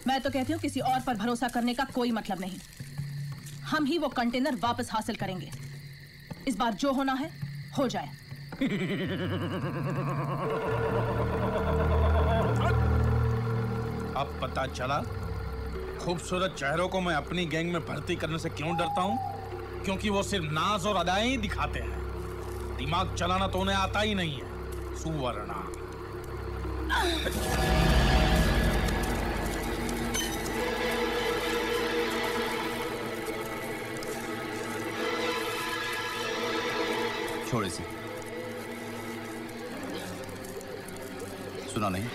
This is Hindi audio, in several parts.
मैं तो कहती हूँ किसी और पर भरोसा करने का कोई मतलब नहीं। हम ही वो कंटेनर वापस हासिल करेंगे। इस बार जो होना है हो जाए। अब पता चला खूबसूरत चेहरों को मैं अपनी गैंग में भर्ती करने से क्यों डरता हूं? क्योंकि वो सिर्फ नाज और अदाएं ही दिखाते हैं, दिमाग चलाना तो उन्हें आता ही नहीं है। सुवर्णा छोड़ इसे। सुना नहीं?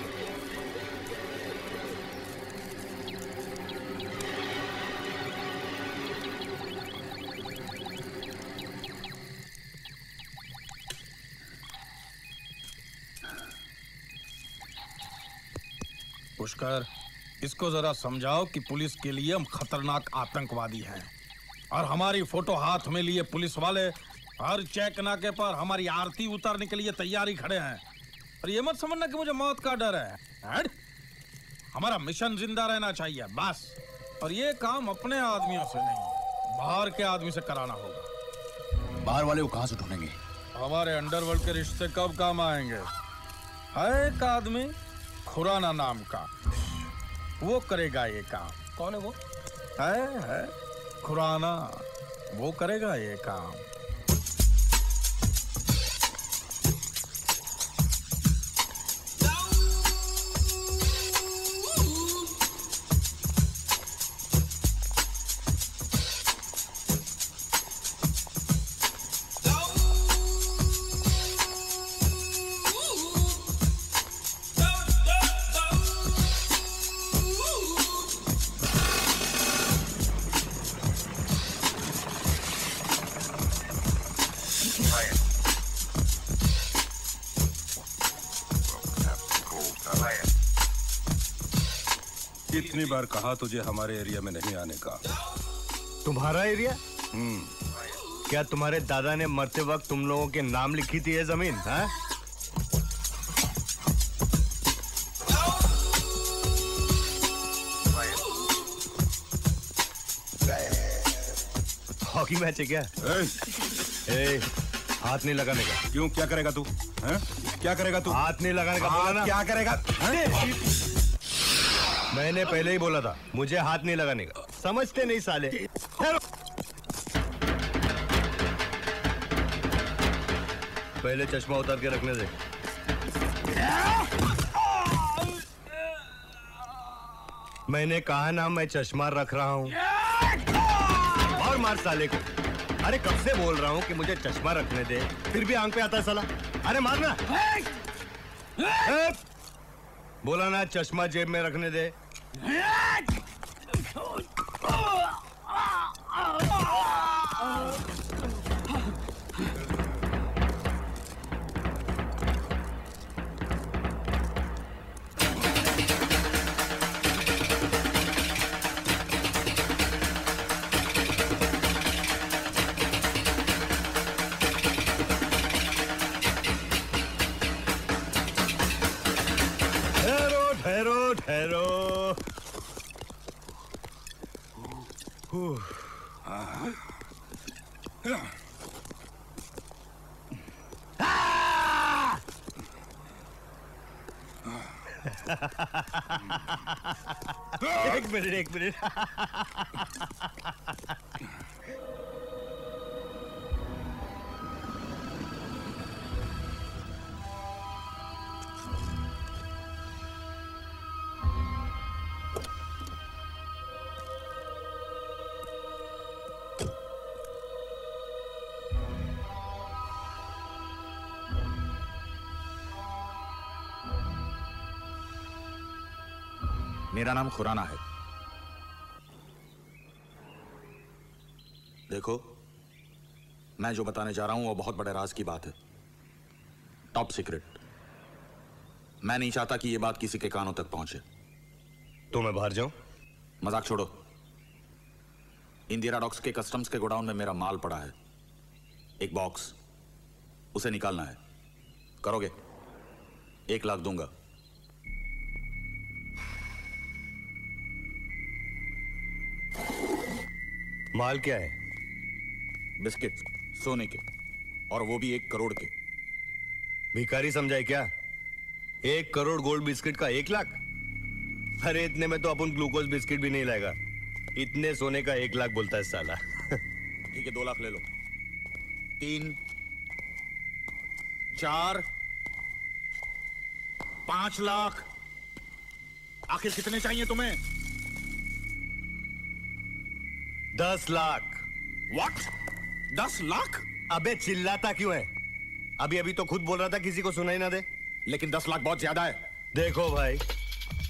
पुष्कर, इसको जरा समझाओ कि पुलिस के लिए हम खतरनाक आतंकवादी हैं और हमारी फोटो हाथ में लिए पुलिस वाले हर चेक नाके पर हमारी आरती उतारने के लिए तैयारी खड़े हैं। और ये मत समझना कि मुझे मौत का डर है। हमारा मिशन जिंदा रहना चाहिए बस। और ये काम अपने आदमियों से नहीं, बाहर के आदमी से कराना होगा। बाहर वाले को कहां से ढूंढेंगे? हमारे अंडरवर्ल्ड के रिश्ते कब काम आएंगे? है एक आदमी खुराना नाम का, वो करेगा ये काम। कौन है वो? है खुराना, वो करेगा ये काम। कितनी बार कहा तुझे हमारे एरिया में नहीं आने का? तुम्हारा एरिया? क्या तुम्हारे दादा ने मरते वक्त तुम लोगों के नाम लिखी थी ये जमीन? हाँ? हॉकी मैच है क्या? हाथ नहीं लगाने का। क्यों, क्या करेगा तू? क्या करेगा तू? हाथ नहीं लगाने का बोला ना। क्या करेगा? मैंने पहले ही बोला था मुझे हाथ नहीं लगाने का। समझते नहीं साले। पहले चश्मा उतार के रखने दे। मैंने कहा ना मैं चश्मा रख रहा हूं। और मार साले को। अरे कब से बोल रहा हूं कि मुझे चश्मा रखने दे, फिर भी आंख पे आता है साला। अरे मारना। बोला ना चश्मा जेब में रखने दे। ठहरो। एक मिनट। मेरा नाम खुराना है। देखो, मैं जो बताने जा रहा हूं वो बहुत बड़े राज की बात है, टॉप सीक्रेट। मैं नहीं चाहता कि ये बात किसी के कानों तक पहुंचे। तो मैं बाहर जाऊं? मजाक छोड़ो। इंदिरा डॉक्स के कस्टम्स के गोडाउन में मेरा माल पड़ा है, एक बॉक्स, उसे निकालना है। करोगे? 1 लाख दूंगा। माल क्या है? बिस्किट सोने के, और वो भी 1 करोड़ के। भिखारी समझाए क्या? 1 करोड़ गोल्ड बिस्किट का 1 लाख? अरे इतने में तो अपन ग्लूकोज बिस्किट भी नहीं लाएगा। इतने सोने का 1 लाख बोलता है साला। ठीक है, 2 लाख ले लो। 3, 4, 5 लाख। आखिर कितने चाहिए तुम्हें? 10 लाख। What? 10 लाख? अबे चिल्लाता क्यों है? अभी अभी तो खुद बोल रहा था किसी को सुनाई ना दे। लेकिन 10 लाख बहुत ज्यादा है। देखो भाई,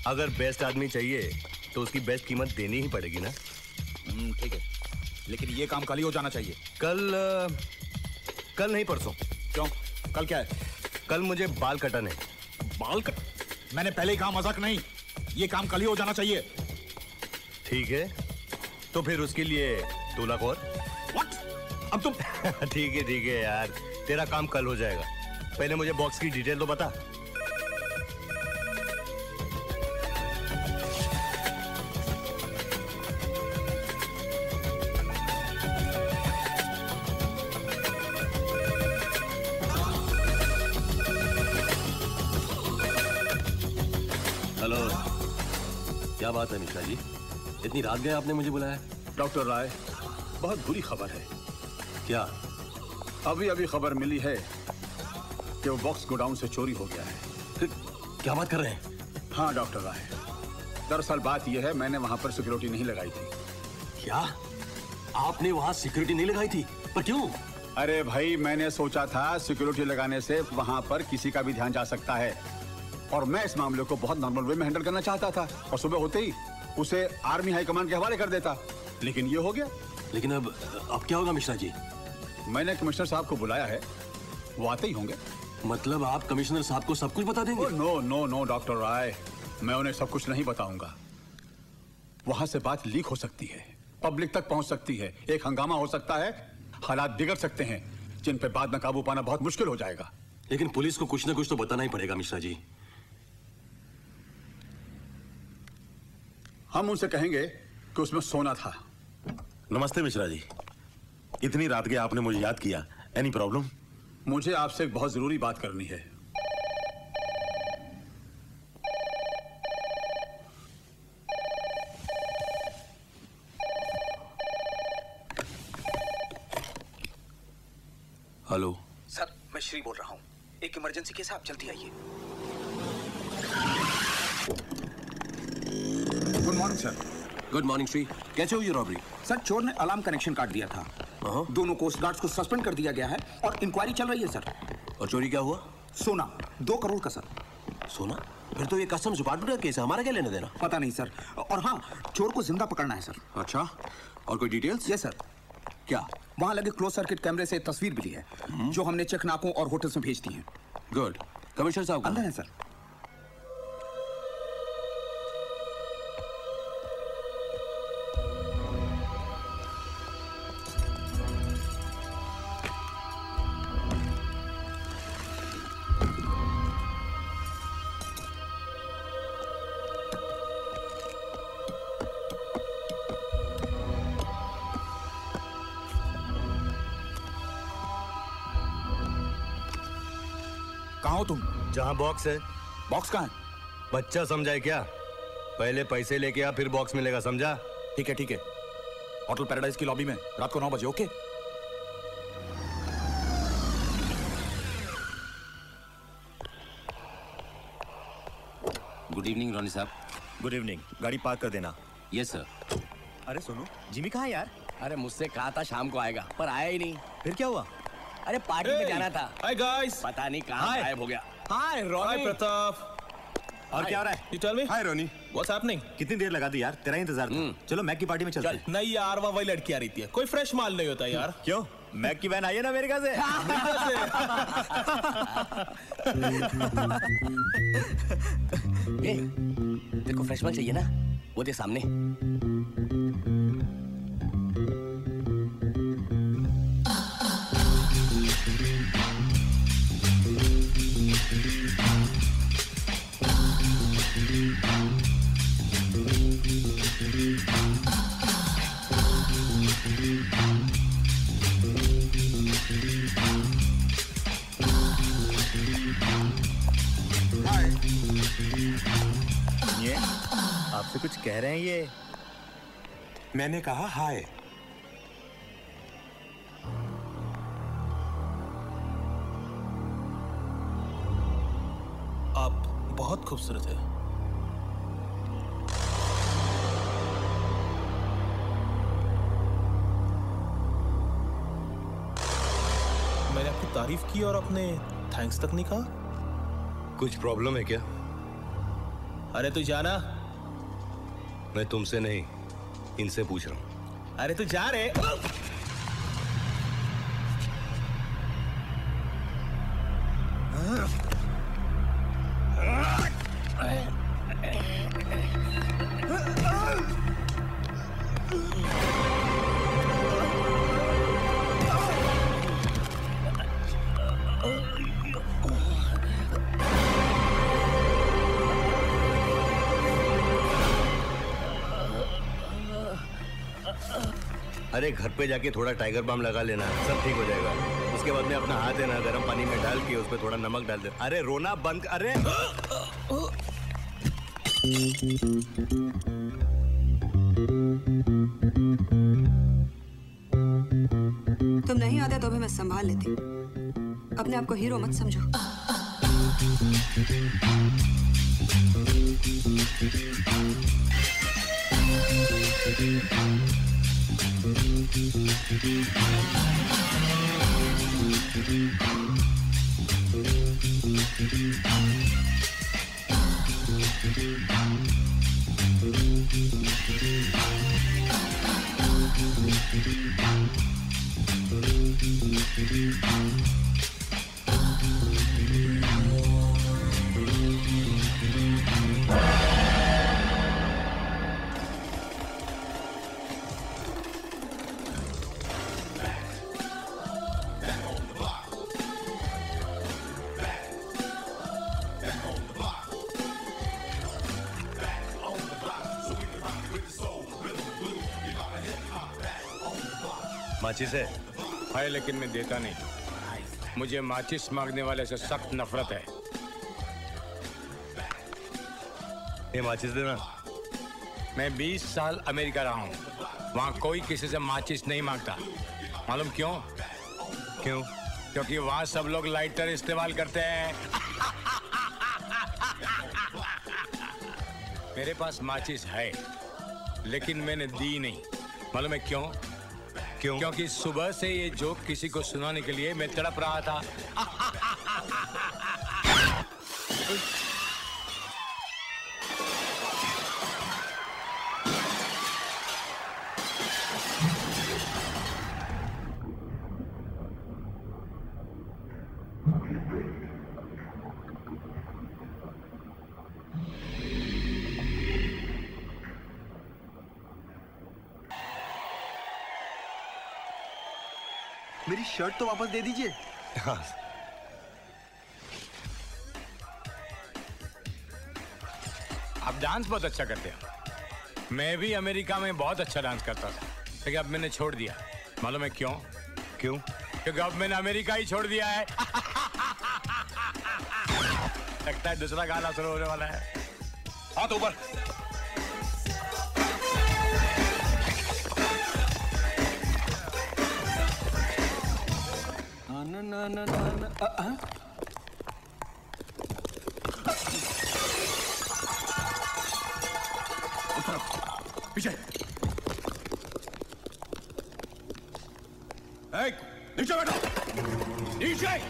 अगर बेस्ट आदमी चाहिए तो उसकी बेस्ट कीमत देनी ही पड़ेगी ना। ठीक है, लेकिन ये काम कल ही हो जाना चाहिए। कल नहीं, परसों। क्यों? कल क्या है? कल मुझे बाल कटाने। बाल कट? मैंने पहले ही कहा मजाक नहीं। ये काम कल ही हो जाना चाहिए। ठीक है, तो फिर उसके लिए 2 लाख और। What? अब तुम ठीक है यार, तेरा काम कल हो जाएगा। पहले मुझे बॉक्स की डिटेल तो बता। हेलो, क्या बात है मिश्रा जी? इतनी रात गए आपने मुझे बुलाया? डॉक्टर राय, बहुत बुरी खबर है। क्या? अभी अभी खबर मिली है कि वो बॉक्स गोडाउन से चोरी हो गया है। क्या बात कर रहे हैं? हाँ डॉक्टर राय, दरअसल बात यह है, मैंने वहां पर सिक्योरिटी नहीं लगाई थी। क्या? आपने वहां सिक्योरिटी नहीं लगाई थी? पर क्यों? अरे भाई, मैंने सोचा था सिक्योरिटी लगाने से वहां पर किसी का भी ध्यान जा सकता है, और मैं इस मामले को बहुत नॉर्मल वे में हैंडल करना चाहता था, और सुबह होते ही उसे आर्मी हाईकमांड के हवाले कर देता। लेकिन ये हो गया। लेकिन अब क्या होगा मिश्रा जी? मैंने कमिश्नर साहब को बुलाया है, वो आते ही होंगे। मतलब आप कमिश्नर साहब को सब कुछ बता देंगे? नो डॉक्टर राय, मैं उन्हें सब कुछ नहीं बताऊंगा। वहां से बात लीक हो सकती है, पब्लिक तक पहुंच सकती है, एक हंगामा हो सकता है, हालात बिगड़ सकते हैं जिन पे बाद में काबू पाना बहुत मुश्किल हो जाएगा। लेकिन पुलिस को कुछ ना कुछ तो बताना ही पड़ेगा मिश्रा जी। हम उनसे कहेंगे कि उसमें सोना था। नमस्ते मिश्रा जी, इतनी रात के आपने मुझे याद किया। Any problem? मुझे आपसे एक बहुत जरूरी बात करनी है। हेलो सर, मैं श्री बोल रहा हूँ। एक इमरजेंसी केस है, आप जल्दी आइए। Good morning sir. Good morning Shri, कैसे हुई ये रॉबरी? सर, चोर ने अलार्म कनेक्शन काट दिया था। दोनों कोस्ट गार्ड्स को सस्पेंड कर दिया गया है और इंक्वायरी चल रही है सर। और चोरी क्या हुआ? सोना 2 करोड़ का सर। सोना? फिर तो ये कस्टम्स डिपार्टमेंट का केस है, हमारा क्या लेना देना? पता नहीं सर। और हाँ, चोर को जिंदा पकड़ना है सर। अच्छा, और कोई डिटेल्स? Yes sir. क्या? वहाँ लगे क्लोज सर्किट कैमरे से तस्वीर मिली है, जो हमने चेक नाकों और होटल्स में भेज दी है। गुड। कमिश्नर साहब अंदर है सर। कहाँ हो तुम? जहाँ बॉक्स है। बॉक्स कहाँ है? बच्चा समझाए क्या? पहले पैसे लेके आ, फिर बॉक्स मिलेगा, समझा? ठीक है, होटल पैराडाइज की लॉबी में रात को 9 बजे। ओके? गुड इवनिंग रॉनी साहब। Good evening. गाड़ी पार्क कर देना। Yes sir. अरे सुनो, जिमी कहाँ है यार? अरे मुझसे कहा था शाम को आएगा, पर आया ही नहीं। फिर क्या हुआ? अरे पार्टी में जाना था। Hi guys. पता नहीं कहाँ गायब हो गया। हाय हाय प्रताप। और क्या हो रहा है? You tell me? Hi Ronnie. What's happening? कितनी देर लगा दी यार, तेरा इंतजार था। चलो मैक की पार्टी में चलते हैं। नहीं यार, वही लड़की आ रही थी, कोई फ्रेश माल नहीं होता यार। क्यों? मैक की वैन आई है ना अमेरिका से। ए, देखो फ्रेश माल चाहिए ना, वो दे सामने। ये आपसे कुछ कह रहे हैं ये? मैंने कहा हाय। आप बहुत खूबसूरत है। मैंने आपकी तारीफ की और आपने थैंक्स तक नहीं कहा। कुछ प्रॉब्लम है क्या? अरे तू जाना। मैं तुमसे नहीं, इनसे पूछ रहा हूं। अरे तू जा रे। अरे घर पे जाके थोड़ा टाइगर बाम लगा लेना, सब ठीक हो जाएगा। उसके बाद में अपना हाथ है ना गर्म पानी में डाल के उसमें थोड़ा नमक डाल दे। अरे रोना बंद। अरे तुम नहीं आते तो भी मैं संभाल लेती। अपने आप को हीरो मत समझो। माचिस है? है लेकिन मैं देता नहीं। मुझे माचिस मांगने वाले से सख्त नफरत है। ये माचिस देना। मैं 20 साल अमेरिका रहा हूँ, वहाँ कोई किसी से माचिस नहीं मांगता। मालूम क्यों? क्यों? क्योंकि वहाँ सब लोग लाइटर इस्तेमाल करते हैं। मेरे पास माचिस है लेकिन मैंने दी नहीं। मालूम है क्यों? क्यों? क्योंकि सुबह से ये जोक किसी को सुनाने के लिए मैं तड़प रहा था। मेरी शर्ट तो वापस दे दीजिए। हाँ। आप डांस बहुत अच्छा करते हो। मैं भी अमेरिका में बहुत अच्छा डांस करता था लेकिन अब मैंने छोड़ दिया। मालूम है क्यों? क्यों? क्योंकि अब मैंने अमेरिका ही छोड़ दिया है। लगता है दूसरा गाना शुरू होने वाला है। हाथ ऊपर। पीछे। नीचे बैठो। नीचे।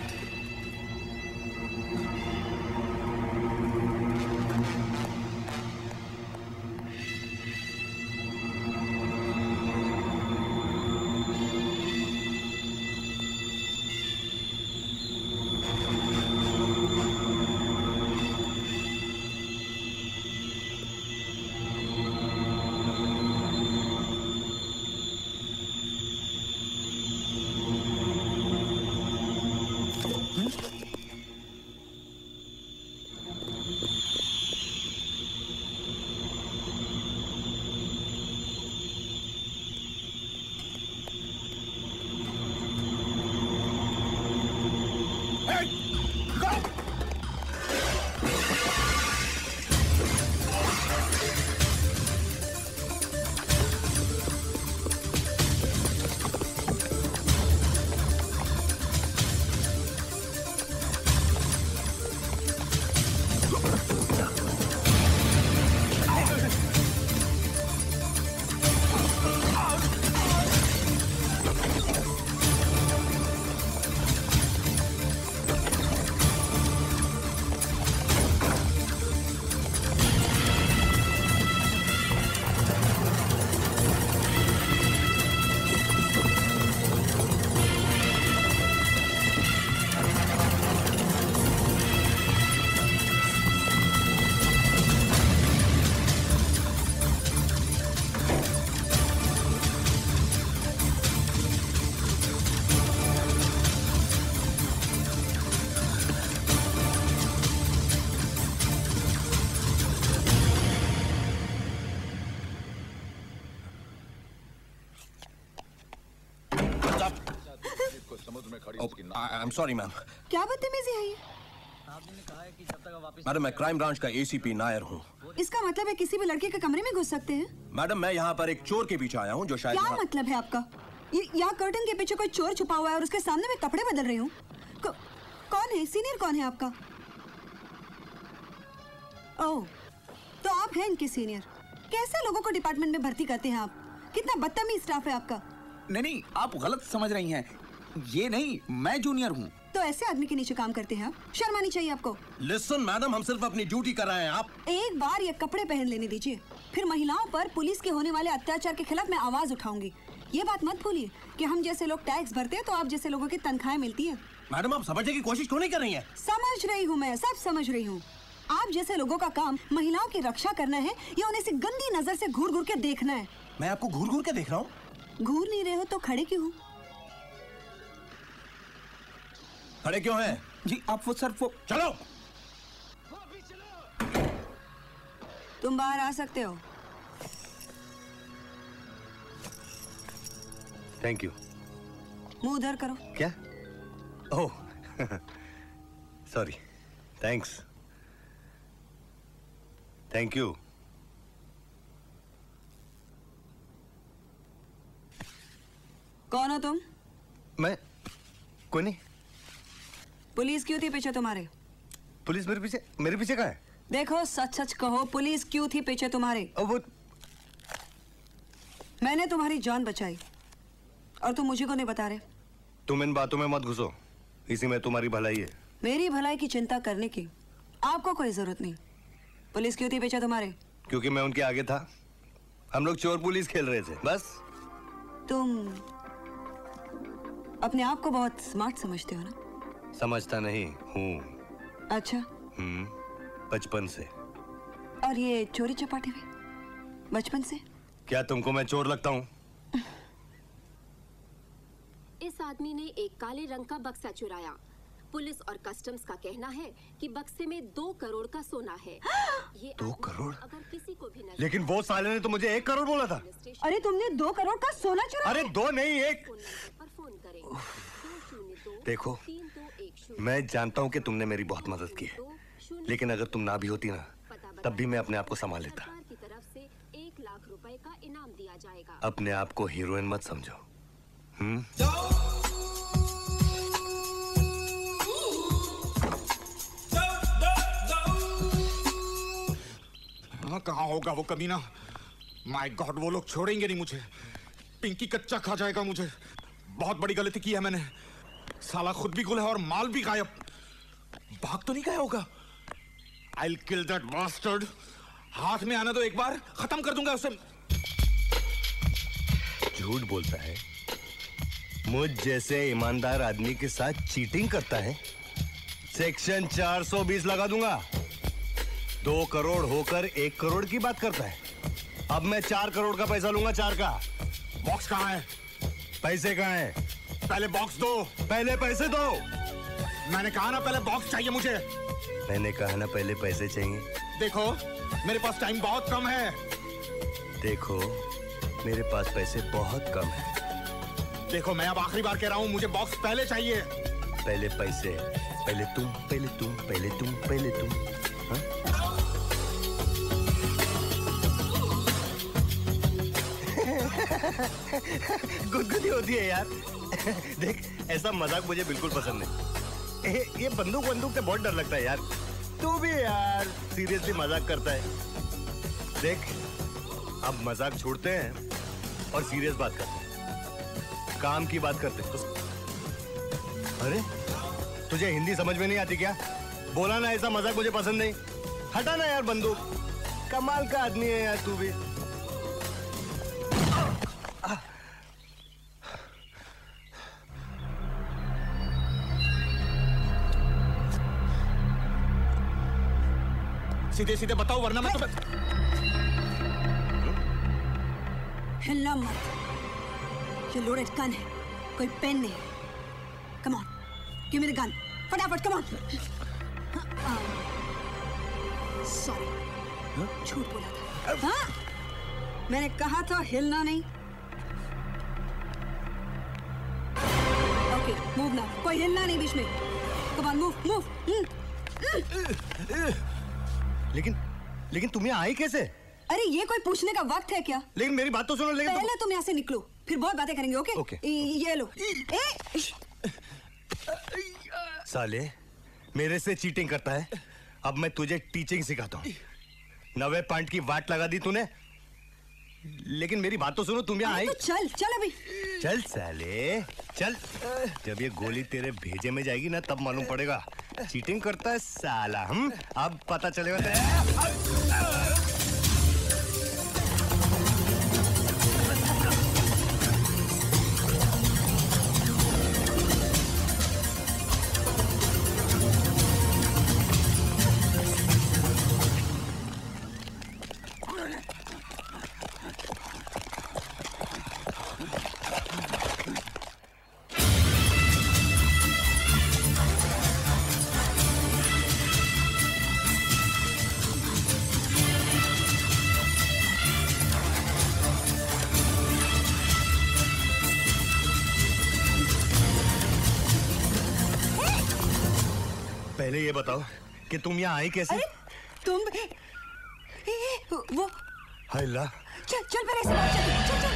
I am sorry ma'am. क्या बदतमीजी है ये? मैडम मैं क्राइम ब्रांच का एसीपी नायर हूँ। इसका मतलब है किसी भी लड़के के कमरे में घुस सकते हैं? मैडम मैं यहाँ पर एक चोर के पीछे आया हूँ जो शायद क्या मतलब है आपका? यहाँ कर्टन के पीछे कोई चोर छुपा हुआ है और उसके सामने मैं कपड़े बदल रही हूँ। कौन है? सीनियर कौन है आपका? ओह, तो आप हैं इनके सीनियर। कैसे लोगों को डिपार्टमेंट में भर्ती करते हैं आप? कितना बदतमीज स्टाफ है आपका। नहीं, आप गलत समझ रही हैं। ये नहीं, मैं जूनियर हूँ। तो ऐसे आदमी के नीचे काम करते हैं आप? शर्म आनी चाहिए आपको। लिसन मैडम, हम सिर्फ अपनी ड्यूटी कर रहे हैं। आप एक बार ये कपड़े पहन लेने दीजिए, फिर महिलाओं पर पुलिस के होने वाले अत्याचार के खिलाफ मैं आवाज उठाऊंगी। ये बात मत भूलिए कि हम जैसे लोग टैक्स भरते हैं तो आप जैसे लोगों की तनख्वाहें मिलती है। मैडम आप समझने की कोशिश क्यों नहीं कर रही हैं? समझ रही हूँ, मैं सब समझ रही हूँ। आप जैसे लोगों का काम महिलाओं की रक्षा करना है या उन्हें से गंदी नजर से घूर घूर के देखना है? मैं आपको घूर घूर के देख रहा हूँ। घूर नहीं रहे हो तो खड़े क्यों हो? खड़े क्यों हैं? जी आप वो सर वो चलो। तुम बाहर आ सकते हो। Thank you. मुंह उधर करो। क्या? Oh sorry. Thanks. Thank you. कौन हो तुम? मैं कोई नहीं। पुलिस क्यों थी पीछे तुम्हारे? पुलिस मेरे पीछे कहाँ है? देखो सच सच कहो, पुलिस क्यों थी पीछे तुम्हारे? वो मैंने तुम्हारी जान बचाई और तुम मुझे को नहीं बता रहे। तुम इन बातों में मत घुसो, इसी में तुम्हारी भलाई है। मेरी भलाई की चिंता करने की आपको कोई जरूरत नहीं। पुलिस क्यों थी पीछे तुम्हारे? क्योंकि मैं उनके आगे था। हम लोग चोर पुलिस खेल रहे थे बस। तुम अपने आप को बहुत स्मार्ट समझते हो ना? समझता नहीं हूँ। अच्छा। बचपन से। और ये चोरी चपाटे में बचपन से? क्या तुमको मैं चोर लगता हूँ? इस आदमी ने एक काले रंग का बक्सा चुराया। पुलिस और कस्टम्स का कहना है कि बक्से में 2 करोड़ का सोना है। ये 2 करोड़? अगर किसी को भी लेकिन वो साले ने तो मुझे 1 करोड़ बोला था। अरे तुमने 2 करोड़ का सोना चुराया? अरे 2 नहीं 1। देखो मैं जानता हूँ कि तुमने मेरी बहुत मदद की है, लेकिन अगर तुम ना भी होती ना तब भी मैं अपने आप को संभाल लेता। की तरफ से 1 लाख रुपए का इनाम दिया जाएगा। अपने आप को हीरोइन मत समझो। कहाँ होगा वो कमीना? माय गॉड, वो लोग छोड़ेंगे नहीं मुझे। पिंकी कच्चा खा जाएगा मुझे। बहुत बड़ी गलती की है मैंने। साला खुद भी गुल है और माल भी गायब। भाग तो नहीं गया होगा? I'll kill that bastard। हाथ में आने दो एक बार, खत्म कर दूंगा उसे। झूठ बोलता है, मुझ जैसे ईमानदार आदमी के साथ चीटिंग करता है। सेक्शन 420 लगा दूंगा। 2 करोड़ होकर 1 करोड़ की बात करता है। अब मैं 4 करोड़ का पैसा लूंगा। 4 का। बॉक्स कहाँ है? पैसे कहाँ हैं? पहले बॉक्स दो। पहले पैसे दो। मैंने कहा ना पहले बॉक्स चाहिए मुझे। मैंने कहा ना पहले पैसे चाहिए। देखो मेरे पास टाइम बहुत कम है। देखो मेरे पास पैसे बहुत कम है। देखो मैं अब आखिरी बार कह रहा हूँ, मुझे बॉक्स पहले चाहिए। पहले पैसे, पहले तुम, पहले तुम, पहले तुम, पहले तुम। गुदगुदी होती है यार। देख ऐसा मजाक मुझे बिल्कुल पसंद नहीं। ये बंदूक से बहुत डर लगता है यार। तू भी यार सीरियसली मजाक करता है। देख अब मजाक छोड़ते हैं और सीरियस बात करते हैं, काम की बात करते हैं। अरे तुझे हिंदी समझ में नहीं आती क्या? बोला ना ऐसा मजाक मुझे पसंद नहीं। हटा ना यार बंदूक। कमाल का आदमी है यार तू भी। सीधे सीधे बताओ वरना मैं तुम्हें। हिलना मत। ये लोडेड गन है, कोई पेन नहीं। Come on, give me the gun फटाफट। Come on. सॉरी, झूठ बोला था। हाँ मैंने कहा था हिलना नहीं। ओके मूव ना, कोई हिलना नहीं बीच में। Come on, move move. लेकिन तुम यहाँ आई कैसे? अरे ये कोई पूछने का वक्त है क्या? लेकिन मेरी बात तो सुनो। लेकिन पहले तुम यहाँ से निकलो, फिर बहुत बातें करेंगे। Okay okay. ये लो। साले मेरे से चीटिंग करता है, अब मैं तुझे टीचिंग सिखाता हूँ। 90 पॉइंट की वाट लगा दी तूने। लेकिन मेरी बात तो सुनो, तुम यहाँ आई। तो चल चल अभी। चल साले चल। जब ये गोली तेरे भेजे में जाएगी ना तब मालूम पड़ेगा चीटिंग करता है साला। हम अब पता चलेगा। पहले ये बताओ कि तुम यहाँ आई कैसे? अरे तुम वो हल्ला। चल चल पहले से बात चल चल।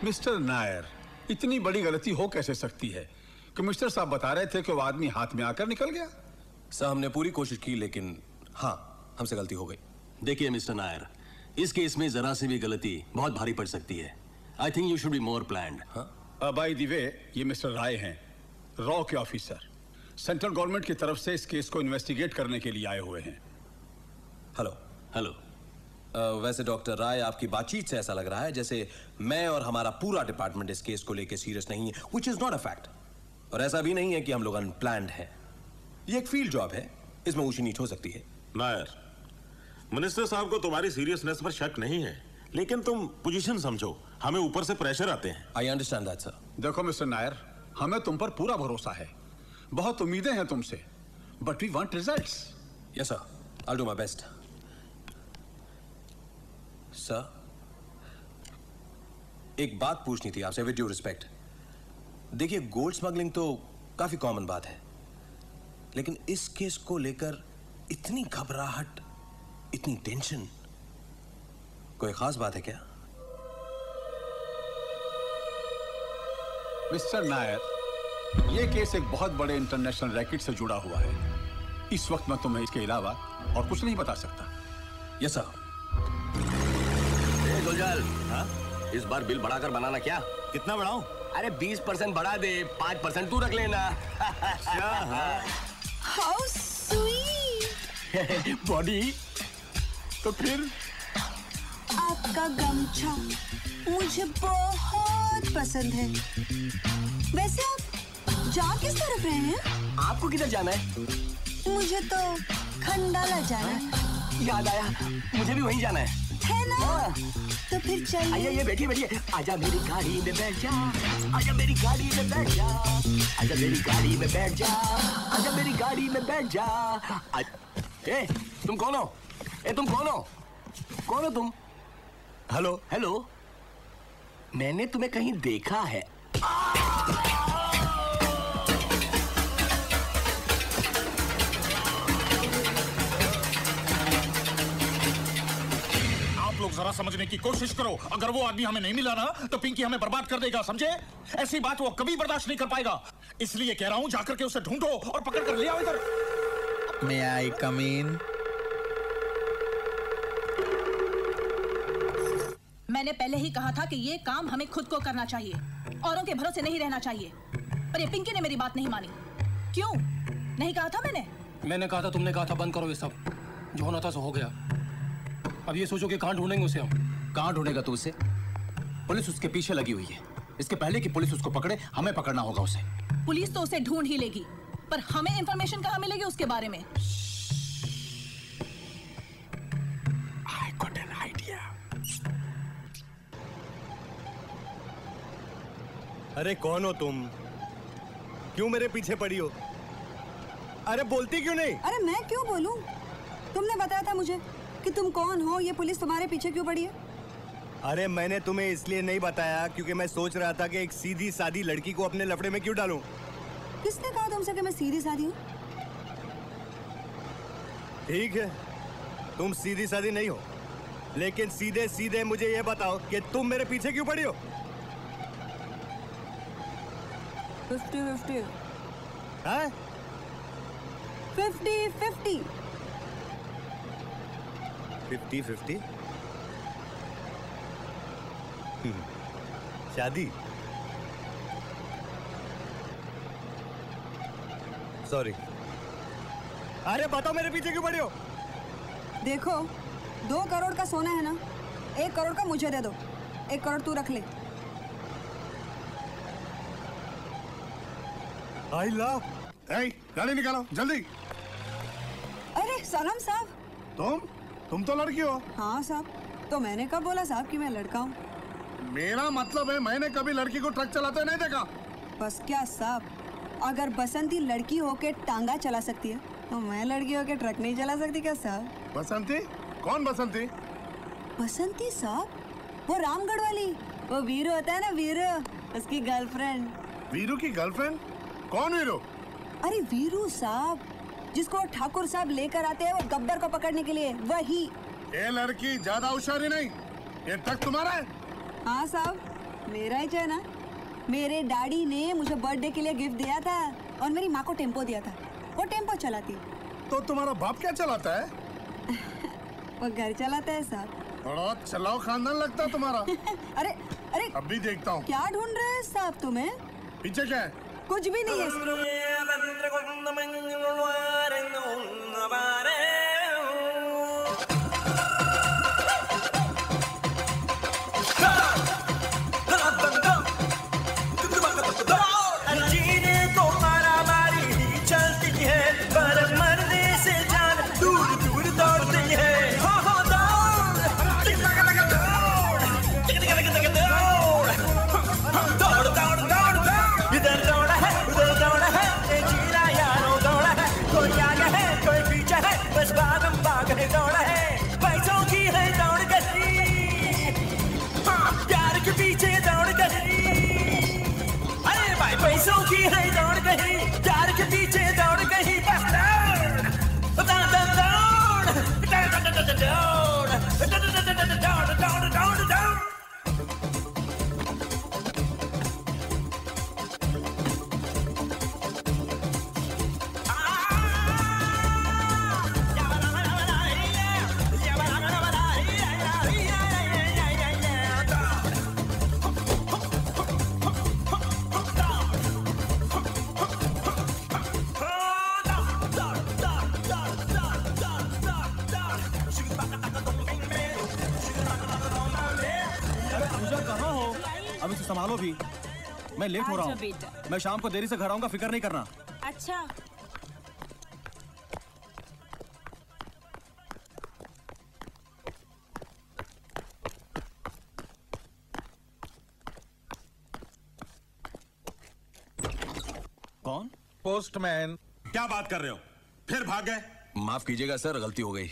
मिस्टर नायर, इतनी बड़ी गलती हो कैसे सकती है? कमिश्नर साहब बता रहे थे कि वो आदमी हाथ में आकर निकल गया। सर हमने पूरी कोशिश की लेकिन हाँ हमसे गलती हो गई। देखिए मिस्टर नायर, इस केस में जरा सी भी गलती बहुत भारी पड़ सकती है। I think you should be more planned. By the way, ये मिस्टर राय हैं, रॉ के ऑफिसर, सेंट्रल गवर्नमेंट की तरफ से इस केस को इन्वेस्टिगेट करने के लिए आए हुए हैं। Hello hello. वैसे डॉक्टर राय, आपकी बातचीत से ऐसा लग रहा है जैसे मैं और हमारा पूरा डिपार्टमेंट इस केस को लेकर सीरियस नहीं है, which is not a fact. और ऐसा भी नहीं है कि हम लोग अनप्लान्ड हैं। ये एक फील्ड जॉब है, इसमें ऊंची नीच हो सकती है। नायर, मिनिस्टर साहब को तुम्हारी सीरियसनेस पर शक नहीं है, लेकिन तुम पोजीशन समझो, हमें ऊपर से प्रेशर आते हैं। I understand that sir. देखो मिस्टर नायर, हमें तुम पर पूरा भरोसा है, बहुत उम्मीदें हैं तुमसे, but we want results. Yes sir, I do my best. Sir, एक बात पूछनी थी आपसे विद ड्यू रिस्पेक्ट। देखिए, गोल्ड स्मगलिंग तो काफी कॉमन बात है, लेकिन इस केस को लेकर इतनी घबराहट, इतनी टेंशन, कोई खास बात है क्या? मिस्टर नायर, यह केस एक बहुत बड़े इंटरनेशनल रैकेट से जुड़ा हुआ है। इस वक्त मैं तुम्हें इसके अलावा और कुछ नहीं बता सकता। Yes sir. गुलजाल, इस बार बिल बढ़ाकर बनाना। क्या? कितना बढ़ाऊं? अरे 20% बढ़ा दे, 5% तू रख लेना। How sweet. बॉडी तो फिर आपका गमछा मुझे बहुत पसंद है। वैसे आप जा किस तरफ रहे हैं? आपको किधर जाना है? मुझे तो खंडाला जाना है। याद आया, मुझे भी वहीं जाना है ना? तो फिर चलिए। आइए, बैठिए बैठिए। आजा मेरी गाड़ी में बैठ जा, आजा मेरी गाड़ी में बैठ जा, आजा मेरी गाड़ी में बैठ जा, आजा मेरी गाड़ी में बैठ जा। ए, तुम कौन हो? तुम कौन हो? कौन हो तुम? हेलो हेलो, मैंने तुम्हें कहीं देखा है। लोग जरा समझने की कोशिश करो, अगर वो आदमी हमें नहीं मिला ना तो पिंकी हमें बर्बाद कर देगा, समझे? ऐसी बात वो कभी बर्दाश्त नहीं कर पाएगा। इसलिए कह रहा हूं, जाकर के उसे ढूंढो और पकड़ कर ले आओ इधर। May I come in? मैंने पहले ही कहा था कि ये काम हमें खुद को करना चाहिए, औरों के भरोसे नहीं रहना चाहिए। पर ये पिंकी ने मेरी बात नहीं मानी। क्यों? नहीं कहा था मैंने? मैंने कहा था, तुमने कहा था बंद करो ये सब। जो होना था सो हो गया। अब ये सोचो कि कहाँ ढूंढेंगे उसे हम। कहाँ ढूंढेगा तू उसे? पुलिस उसके पीछे लगी हुई है। इसके पहले कि पुलिस उसको पकड़े, हमें पकड़ना होगा उसे। पुलिस तो उसे ढूंढ ही लेगी, पर हमें इंफॉर्मेशन कहाँ मिलेगी उसके बारे में? I got an idea. अरे कौन हो तुम? क्यों मेरे पीछे पड़ी हो? अरे बोलती क्यों नहीं? अरे मैं क्यों बोलूं? तुमने बताया था मुझे कि तुम कौन हो, ये पुलिस तुम्हारे पीछे क्यों पड़ी है? अरे मैंने तुम्हें इसलिए नहीं बताया क्योंकि मैं सोच रहा था कि एक सीधी सादी लड़की को अपने लफड़े में क्यों डालूं। किसने कहा तुमसे कि मैं सीधी सादी हूँ? ठीक है, तुम सीधी सादी नहीं हो, लेकिन सीधे सीधे मुझे ये बताओ कि तुम मेरे पीछे क्यों पड़ी हो? 50-50। हाँ? 50-50। 50-50? शादी? सॉरी। अरे बताओ मेरे पीछे क्यों पड़ी हो? देखो, 2 करोड़ का सोना है ना, 1 करोड़ का मुझे दे दो, 1 करोड़ तू रख ले। I love. गाड़ी निकालो जल्दी। अरे सलाम साहब। तुम तो लड़की हो। हाँ साहब, तो मैंने कब बोला साहब कि मैं लड़का हूँ? मेरा मतलब है मैंने कभी लड़की को ट्रक चलाते नहीं देखा। बस क्या साहब, अगर बसंती लड़की होके टांगा चला सकती है तो मैं लड़की होके ट्रक नहीं चला सकती क्या साहब? बसंती? कौन बसंती? बसंती साहब, वो रामगढ़ वाली, वो वीरू होता है ना, वीरू, उसकी गर्लफ्रेंड। वीरू की गर्लफ्रेंड? कौन वीरू? अरे वीरू साहब, जिसको ठाकुर साहब लेकर आते हैं वो गब्बर को पकड़ने के लिए, वही। ये लड़की ज्यादा होशियारी नहीं, ये ट्रक तुम्हारा है? हाँ साहब, मेरा ही है ना। मेरे डैडी ने मुझे बर्थडे के लिए गिफ्ट दिया था और मेरी माँ को टेम्पो दिया था, वो टेम्पो चलाती। तो तुम्हारा बाप क्या चलाता है? वो घर चलाता है साहब। बड़ा चलाओ खानदान लगता है तुम्हारा। अरे अरे, अब भी देखता हूँ। क्या ढूंढ रहे हैं साहब तुम्हें? पीछे क्या है? कुछ भी नहीं है। पैसों की है दौड़ गई, प्यार के पीछे दौड़ गई, बस दौड़ दौड़ दौड़। संभालो भी, मैं लेट हो रहा हूँ। मैं शाम को देरी से घर आऊंगा, फिक्र नहीं करना। अच्छा। कौन? पोस्टमैन। क्या बात कर रहे हो? फिर भाग गए? माफ कीजिएगा सर, गलती हो गई।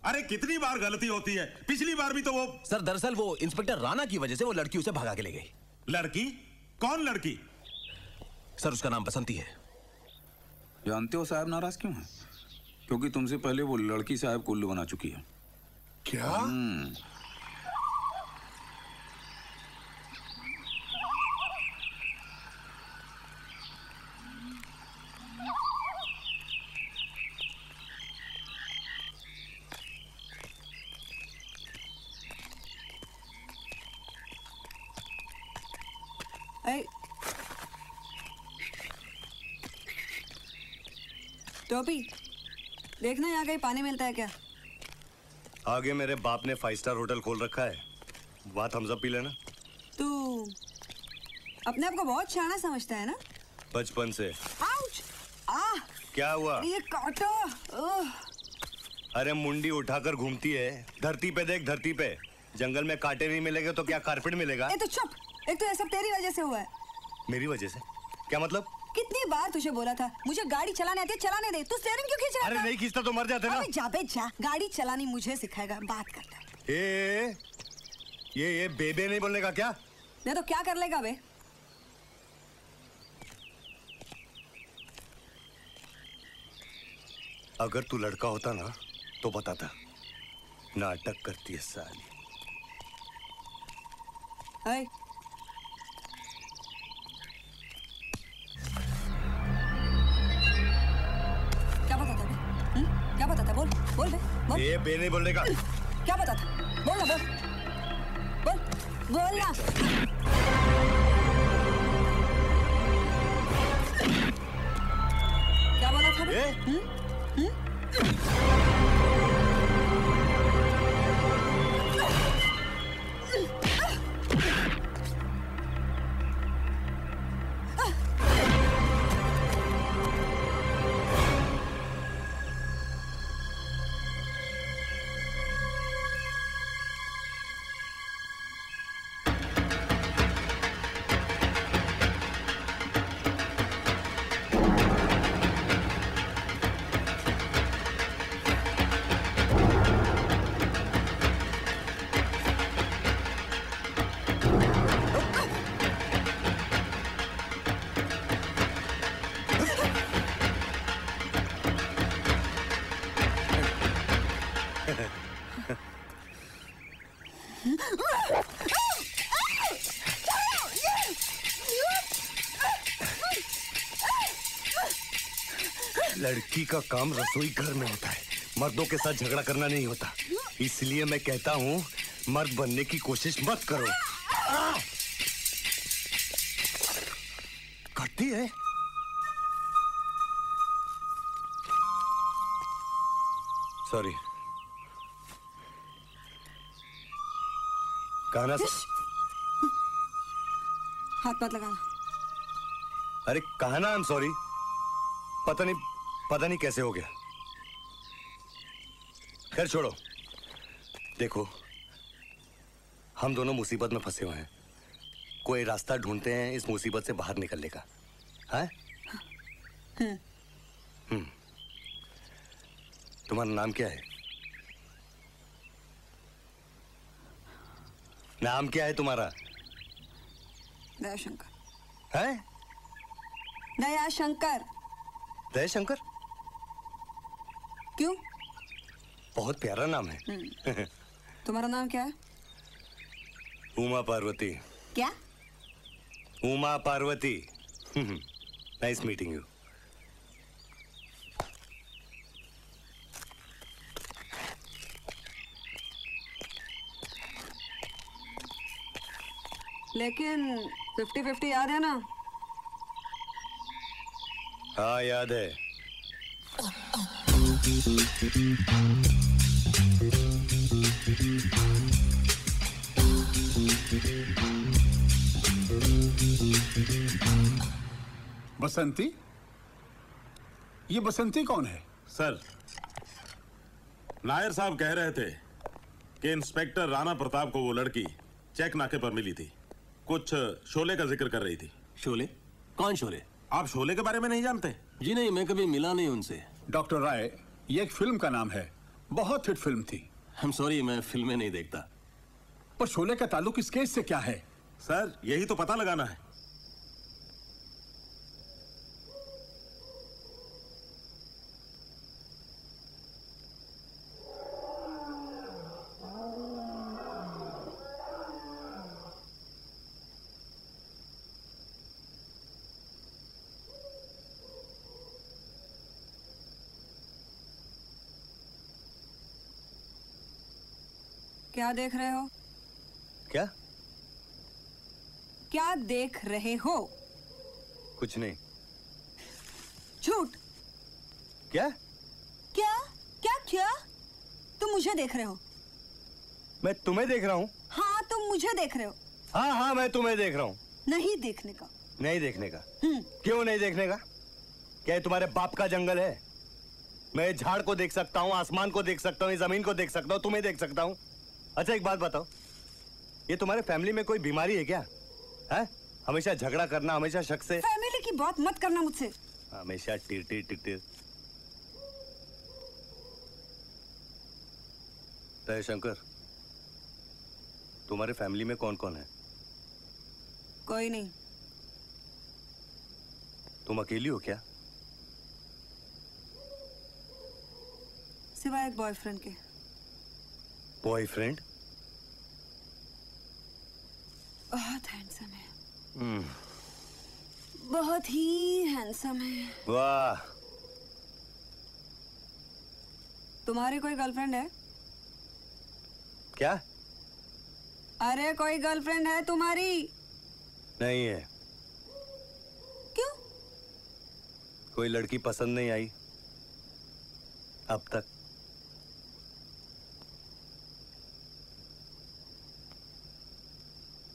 अरे कितनी बार गलती होती है? पिछली बार भी तो वो। सर दरअसल वो इंस्पेक्टर राणा की वजह से वो लड़की उसे भगा के ले गई। लड़की? कौन लड़की? सर उसका नाम बसंती है। जानते हो साहब नाराज क्यों है? क्योंकि तुमसे पहले वो लड़की साहब को उल्लू बना चुकी है। क्या? टोपी, देखना यहाँ कहीं पानी मिलता है क्या? आगे मेरे बाप ने 5 स्टार होटल खोल रखा है, वहाँ थम्स अप पी लेना। तू अपने आप को बहुत शाना समझता है ना? बचपन से। आउच! क्या हुआ? ये काटो। अरे मुंडी उठाकर घूमती है। धरती पे देख, धरती पे जंगल में कांटे नहीं मिलेंगे तो क्या कारपेट मिलेगा? तो चुप, एक तो ये सब तेरी वजह से हुआ है। मेरी वजह से? क्या मतलब? कितनी बार तुझे बोला था मुझे गाड़ी चलाने आती है, चलाने दे। तू स्टीयरिंग क्यों खींच रहा था? अरे नहीं खींचता तो मर जाते ना। अबे जा बे जा, गाड़ी चलानी मुझे सिखाएगा, बात करता है। ये बेबे नहीं बोलने का क्या? नहीं तो क्या कर लेगा बे? अगर तू लड़का होता ना तो बताता। नाटक करती है साली। हाय। क्या पता था बे? क्या पता था? बोल बोल बे बोल। ये बे नहीं बोलने का। क्या पता था? बोल ना बोल बोल बोल ना। क्या बोला था बे? लड़की का काम रसोई घर में होता है, मर्दों के साथ झगड़ा करना नहीं होता। इसलिए मैं कहता हूँ मर्द बनने की कोशिश मत करो। करती है। सॉरी। गाना हाथ मत लगाना। अरे कहा ना, आई एम सॉरी। पता नहीं कैसे हो गया। खैर छोड़ो। देखो, हम दोनों मुसीबत में फंसे हुए हैं। कोई रास्ता ढूंढते हैं इस मुसीबत से बाहर निकलने का। हैं? तुम्हारा नाम क्या है? नाम क्या है तुम्हारा? दयाशंकर। हैं? दयाशंकर। दयाशंकर? क्यों? बहुत प्यारा नाम है। तुम्हारा नाम क्या है? उमा पार्वती। क्या? Uma Parvati. Nice meeting you. लेकिन 50-50 याद है ना? हाँ याद है। बसंती? ये बसंती कौन है? सर, नायर साहब कह रहे थे कि इंस्पेक्टर राणा प्रताप को वो लड़की चेक नाके पर मिली थी। कुछ शोले का जिक्र कर रही थी। शोले? कौन शोले? आप शोले के बारे में नहीं जानते? जी नहीं, मैं कभी मिला नहीं उनसे। डॉक्टर राय, ये एक फिल्म का नाम है। बहुत हिट फिल्म थी। I'm sorry, मैं फिल्में नहीं देखता। पर शोले का ताल्लुक इस केस से क्या है? सर, यही तो पता लगाना है। क्या देख रहे हो? क्या? क्या देख रहे हो? कुछ नहीं। झूठ। क्या? क्या? क्या क्या? तुम मुझे देख रहे हो? मैं तुम्हें देख रहा हूँ। हाँ, तुम मुझे देख रहे हो। हाँ, मैं तुम्हें देख रहा हूँ। नहीं देखने का। नहीं देखने का? क्यों नहीं देखने का? क्या ये तुम्हारे बाप का जंगल है? मैं झाड़ को देख सकता हूँ, आसमान को देख सकता हूँ, जमीन को देख सकता हूँ, तुम्हें देख सकता हूँ। अच्छा एक बात बताओ, ये तुम्हारे फैमिली में कोई बीमारी है क्या? है? हमेशा झगड़ा करना, हमेशा शक से। फैमिली की बात मत करना मुझसे। हमेशा टिर टिर। दयाशंकर, तुम्हारे फैमिली में कौन कौन है? कोई नहीं। तुम अकेली हो क्या? सिवाय एक बॉयफ्रेंड के। बॉयफ्रेंड? बहुत हैंडसम है। बहुत ही हैंडसम है। वाह। तुम्हारी कोई गर्लफ्रेंड है? क्या? अरे कोई गर्लफ्रेंड है तुम्हारी? नहीं है। क्यों? कोई लड़की पसंद नहीं आई अब तक।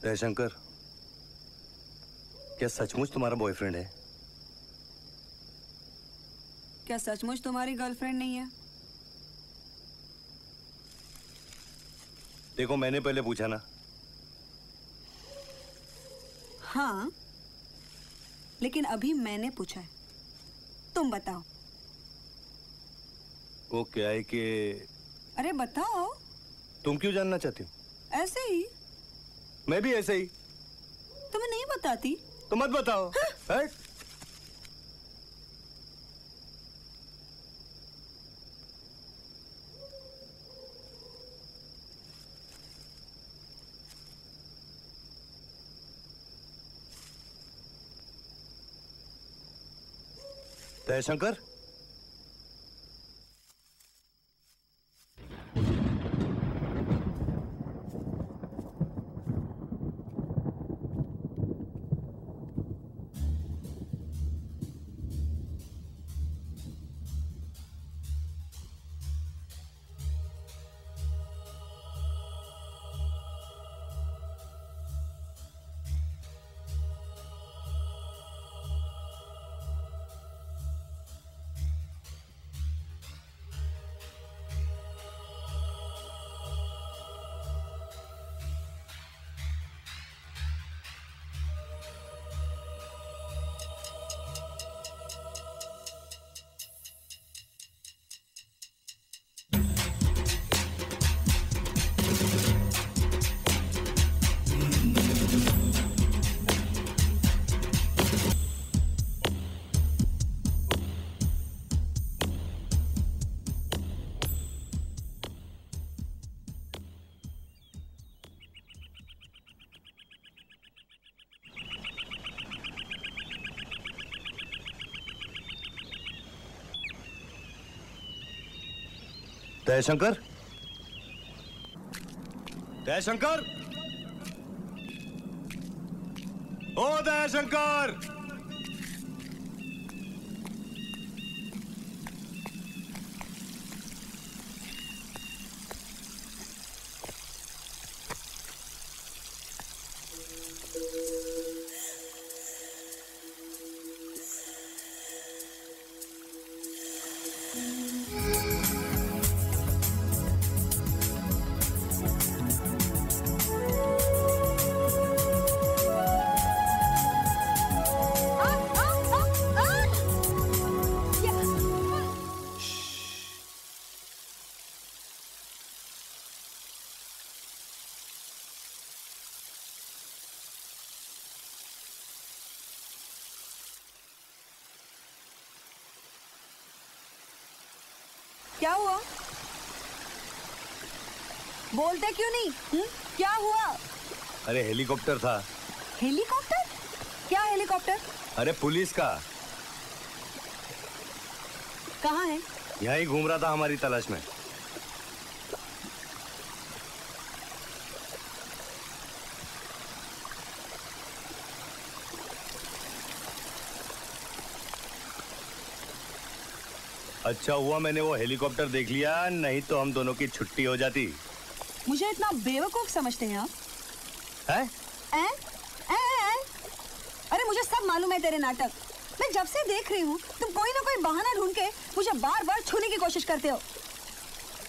जयशंकर, क्या सचमुच तुम्हारा बॉयफ्रेंड है? क्या सचमुच तुम्हारी गर्लफ्रेंड नहीं है? देखो, मैंने पहले पूछा ना। हाँ, लेकिन अभी मैंने पूछा है। तुम बताओ। वो क्या है कि... अरे बताओ। तुम क्यों जानना चाहती हो? ऐसे ही। मैं भी ऐसे ही। तुम्हें नहीं बताती? तो मत बताओ। हाँ? जयशंकर, जयशंकर, जयशंकर, ओ जयशंकर। क्या हुआ? बोलते क्यों नहीं? क्या हुआ? अरे हेलीकॉप्टर था। हेलीकॉप्टर? क्या हेलीकॉप्टर? अरे पुलिस का। कहाँ है? यहाँ ही घूम रहा था हमारी तलाश में। अच्छा हुआ मैंने वो हेलीकॉप्टर देख लिया, नहीं तो हम दोनों की छुट्टी हो जाती। मुझे इतना बेवकूफ समझते हैं आप? हैं? अरे मुझे सब मालूम है तेरे नाटक। मैं जब से देख रही हूँ तुम कोई ना कोई बहाना ढूंढ के मुझे बार बार छूने की कोशिश करते हो।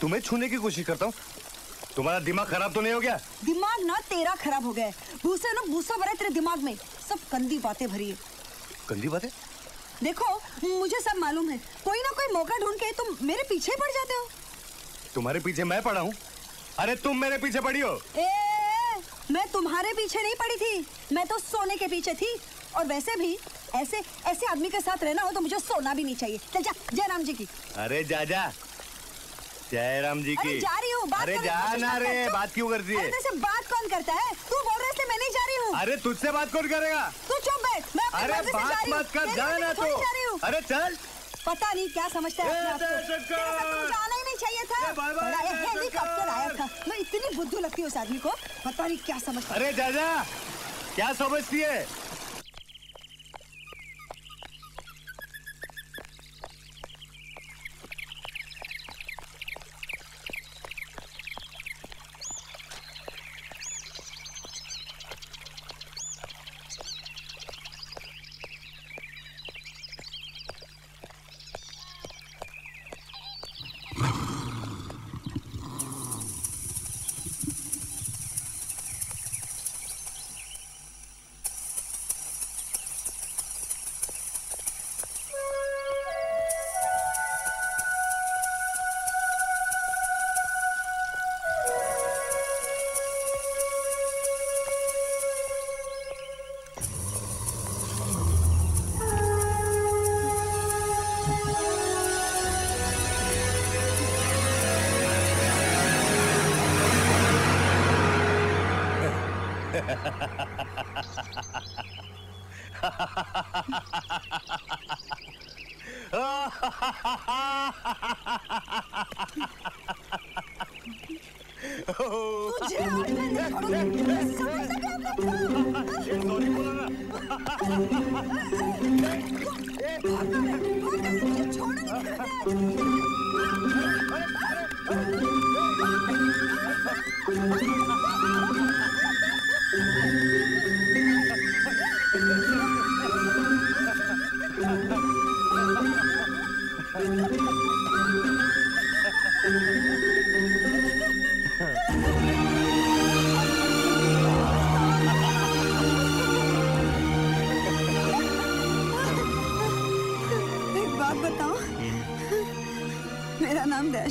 तुम्हें छूने की कोशिश करता हूँ? तुम्हारा दिमाग खराब तो नहीं हो गया? दिमाग ना तेरा खराब हो गया है। भूसे ना भूसा भरा है तेरे दिमाग में, सब गंदी बातें भरी है। गंदी बातें? देखो मुझे सब मालूम है, कोई ना कोई मौका ढूंढ के तुम मेरे पीछे पड़ जाते हो। तुम्हारे पीछे मैं पड़ा हूँ? अरे तुम मेरे पीछे पड़ी हो। मैं तुम्हारे पीछे नहीं पड़ी थी, मैं तो सोने के पीछे थी। और वैसे भी ऐसे ऐसे आदमी के साथ रहना हो तो मुझे सोना भी नहीं चाहिए। चल जा, जयराम जी की। अरे जा जा, जयराम जी की। जा रही हूँ। अरे जा ना रे, बात क्यों करती है? अरे बात कौन करता है? तू बोल रहा है इसलिए मैं नहीं जा रही हूँ। अरे तुझसे बात कौन करेगा? तू चुप बैठ, मैं अपनी मर्जी से जा रही हूँ। बात मत कर, जा ना तू। अरे चल। पता नहीं क्या समझता है अपने आप को। जाना ही नहीं चाहिए था। बड़ा हेलीकॉप्टर आया था। मैं इतनी बुद्धू लगती हूँ उस आदमी को, पता नहीं क्या समझता है। अरे जा जा, क्या समझती है?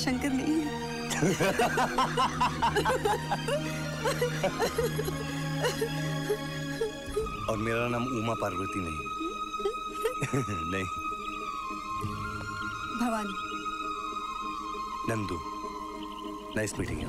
शंकर नहीं है। और मेरा नाम उमा पार्वती नहीं। नहीं, Bhavani. Nandu. Nice meeting you.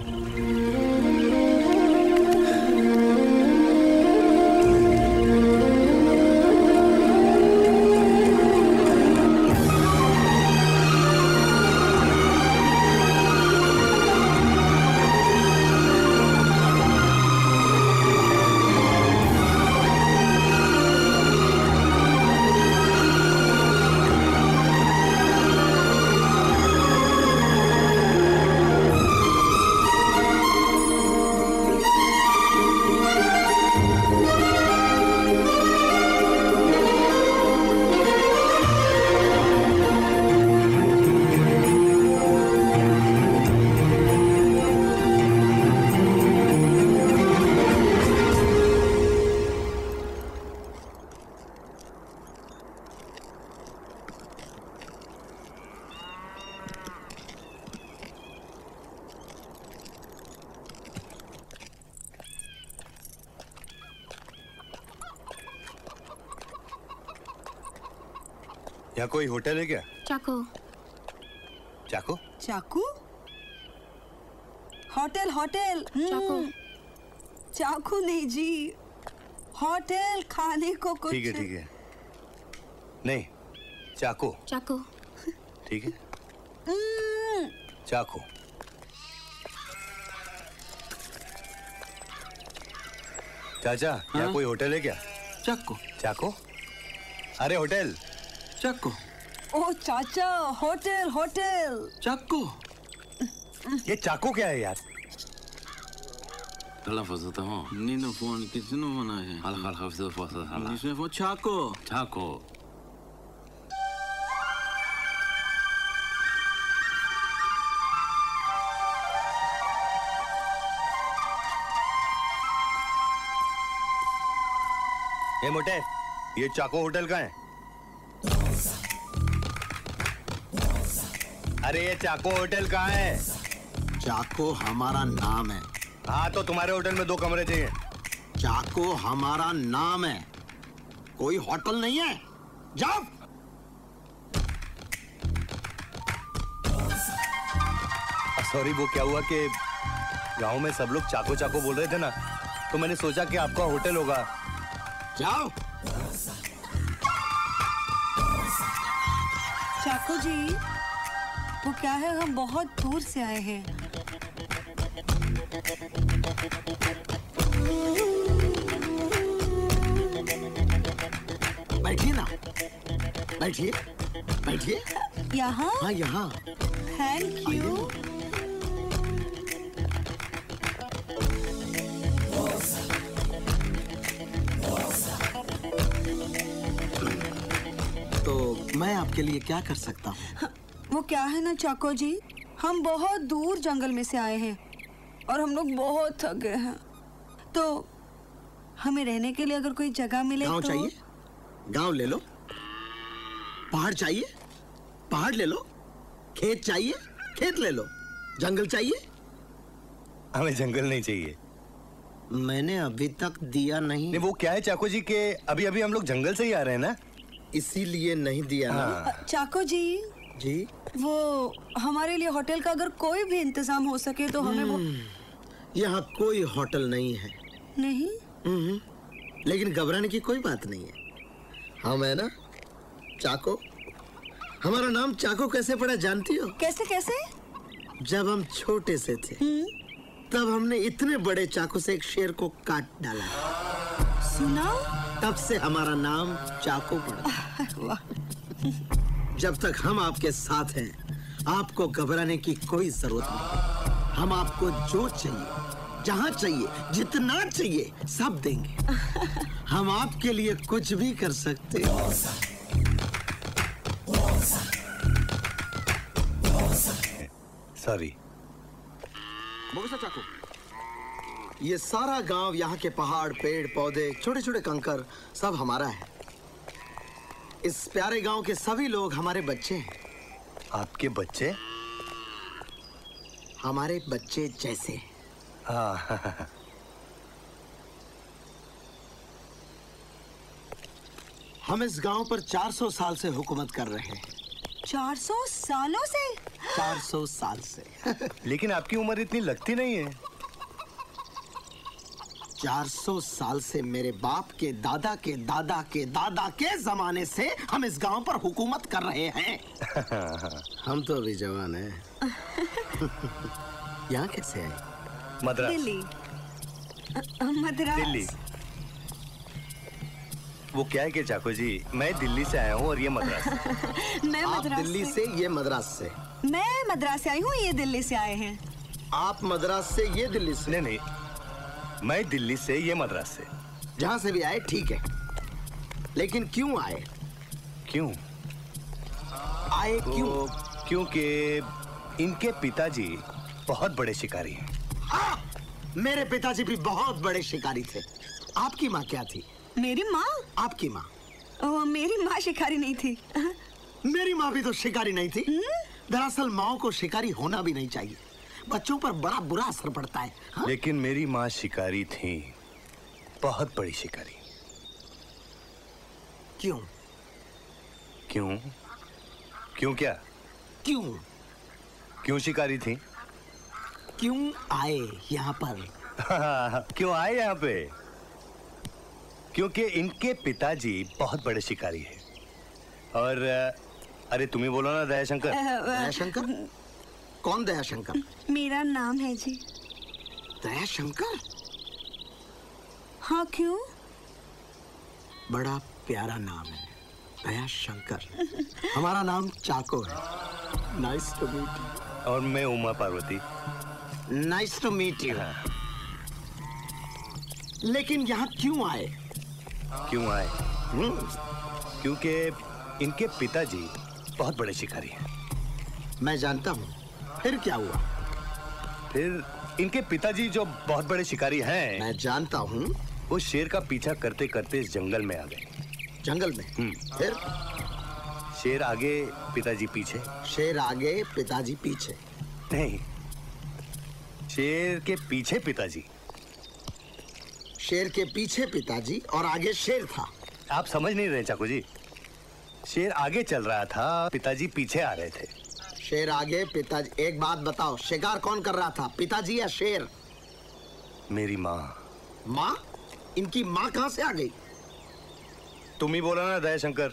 यहाँ कोई होटल है क्या? चाकू। चाकू? चाकू? Hotel hotel. चाकू। चाकू नहीं जी, होटल खाने को कुछ। ठीक है ठीक है। नहीं, चाकू। चाकू। ठीक है। चाकू। चाचा, यहाँ कोई होटल है क्या? चाकू। चाकू? अरे होटल। चाकू। ओ चाचा, होटल होटल। चाकू। ये चाकू क्या है यार? Nino phone किसने बनाया है? इसमें वो चाकू। चाकू। ये मोटे, ये चाको होटल का है? अरे ये चाको होटल कहाँ है? चाको हमारा नाम है। हाँ तो तुम्हारे होटल में 2 कमरे चाहिए। चाको हमारा नाम है, कोई होटल नहीं है। जाओ। सॉरी, वो क्या हुआ कि गांव में सब लोग चाको चाको बोल रहे थे ना, तो मैंने सोचा कि आपका होटल होगा। जाओ। चाको जी, वो क्या है, हम बहुत दूर से आए हैं। बैठिए ना, बैठिए बैठिए। यहाँ? हाँ यहाँ। Thank you. तो मैं आपके लिए क्या कर सकता हूँ? वो क्या है ना चाको जी, हम बहुत दूर जंगल में से आए हैं और हम लोग बहुत थक गए हैं, तो हमें रहने के लिए अगर कोई जगह मिले गाँव तो। चाहिए? गाँव ले लो। पहाड़ चाहिए? पहाड़ ले लो। खेत चाहिए? खेत ले लो। जंगल चाहिए? हमें जंगल नहीं चाहिए। मैंने अभी तक दिया नहीं। वो क्या है चाको जी के अभी अभी हम लोग जंगल से ही आ रहे हैं ना, इसीलिए नहीं दिया ना। चाको जी जी, वो हमारे लिए होटल का अगर कोई भी इंतजाम हो सके तो हमें वो। यहाँ कोई होटल नहीं है। नहीं? लेकिन घबराने की कोई बात नहीं है। हम है ना चाको। हमारा नाम चाको कैसे पड़ा जानती हो? कैसे कैसे? जब हम छोटे से थे तब हमने इतने बड़े चाकू से एक शेर को काट डाला। सुना? तब से हमारा नाम चाको पड़ा। जब तक हम आपके साथ हैं, आपको घबराने की कोई जरूरत नहीं। हम आपको जो चाहिए, जहाँ चाहिए, जितना चाहिए, सब देंगे। हम आपके लिए कुछ भी कर सकते हैं। सॉरी। चाकू, ये सारा गांव, यहाँ के पहाड़, पेड़, पौधे, छोटे छोटे कंकर, सब हमारा है। इस प्यारे गांव के सभी लोग हमारे बच्चे हैं। आपके बच्चे? हमारे बच्चे जैसे। हाँ। हम इस गांव पर 400 साल से हुकूमत कर रहे हैं। 400 सालों से? 400 साल से। लेकिन आपकी उम्र इतनी लगती नहीं है। 400 साल से मेरे बाप के दादा के दादा के दादा के जमाने से हम इस गांव पर हुकूमत कर रहे हैं। हम तो अभी जवान हैं। यहाँ कैसे आए? मद्रास। दिल्ली। मद्रास। दिल्ली। वो क्या है कि चाको जी, मैं दिल्ली से आया हूँ और ये मद्रास। मैं आप मद्रास दिल्ली से, ये मद्रास से। मैं मद्रास से आई हूँ, ये दिल्ली से आए हैं। आप मद्रास से, ये दिल्ली से। नहीं, मैं दिल्ली से, ये मद्रास से। जहाँ से भी आए ठीक है, लेकिन क्यों आए? क्यों आए? क्यों? क्योंकि इनके पिताजी बहुत बड़े शिकारी हैं। मेरे पिताजी भी बहुत बड़े शिकारी थे। आपकी माँ क्या थी? मेरी माँ? आपकी माँ? मेरी माँ शिकारी नहीं थी। मेरी माँ भी तो शिकारी नहीं थी। दरअसल माँ को शिकारी होना भी नहीं चाहिए, बच्चों पर बड़ा बुरा असर पड़ता है। हाँ? लेकिन मेरी माँ शिकारी थी, बहुत बड़ी शिकारी। क्यों? क्यों? क्यों क्या? क्यों? क्यों शिकारी थी? क्यों आए यहाँ पर? क्यों आए यहाँ पे? क्योंकि इनके पिताजी बहुत बड़े शिकारी हैं। और अरे तुम्ही बोलो ना दयाशंकर। दयाशंकर? कौन दयाशंकर? मेरा नाम है जी। दयाशंकर? हाँ, क्यों? बड़ा प्यारा नाम है, दयाशंकर। हमारा नाम चाको है। Nice to meet you. और मैं Uma Parvati. Nice to meet you. लेकिन यहाँ क्यों आए? क्यों आए? क्योंकि इनके पिताजी बहुत बड़े शिकारी हैं। मैं जानता हूँ। फिर क्या हुआ? फिर इनके पिताजी जो बहुत बड़े शिकारी हैं, मैं जानता हूँ, वो शेर का पीछा करते करते इस जंगल में आ गए। जंगल में? फिर? शेर आगे, पिताजी पीछे। शेर आगे, पिताजी पीछे? नहीं, शेर के पीछे पिताजी। शेर के पीछे पिताजी और आगे शेर था। आप समझ नहीं रहे चाकू जी। शेर आगे चल रहा था, पिताजी पीछे आ रहे थे। शेर आगे, पिताजी। एक बात बताओ, शिकार कौन कर रहा था, पिताजी या शेर? मेरी माँ। माँ? इनकी माँ कहाँ से आ गई? तुम ही बोला ना दयाशंकर।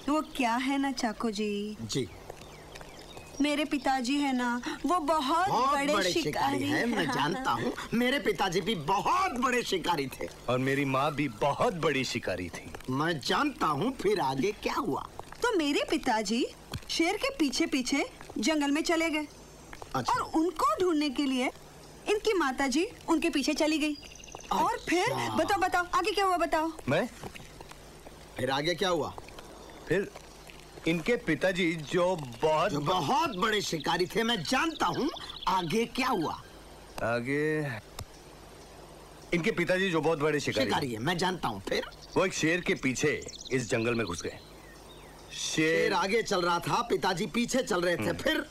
वो क्या है ना चाको जी, जी मेरे पिताजी है ना, वो बहुत बड़े शिकारी है। मैं जानता हूँ, मेरे पिताजी भी बहुत बड़े शिकारी थे। और मेरी माँ भी बहुत बड़ी शिकारी थी। मैं जानता हूँ, फिर आगे क्या हुआ? तो मेरे पिताजी शेर के पीछे पीछे जंगल में चले गए। अच्छा। और उनको ढूंढने के लिए इनकी माताजी उनके पीछे चली गई। और फिर बताओ बताओ आगे क्या हुआ, बताओ। फिर आगे क्या हुआ? फिर इनके पिताजी जो बहुत बड़े शिकारी थे, मैं जानता हूँ। आगे क्या हुआ? आगे इनके पिताजी जो बहुत बड़े शिकारी है, मैं जानता हूँ। फिर वो एक शेर के पीछे इस जंगल में घुस गए। शेर आगे चल रहा था, पिताजी पीछे चल रहे थे। फिर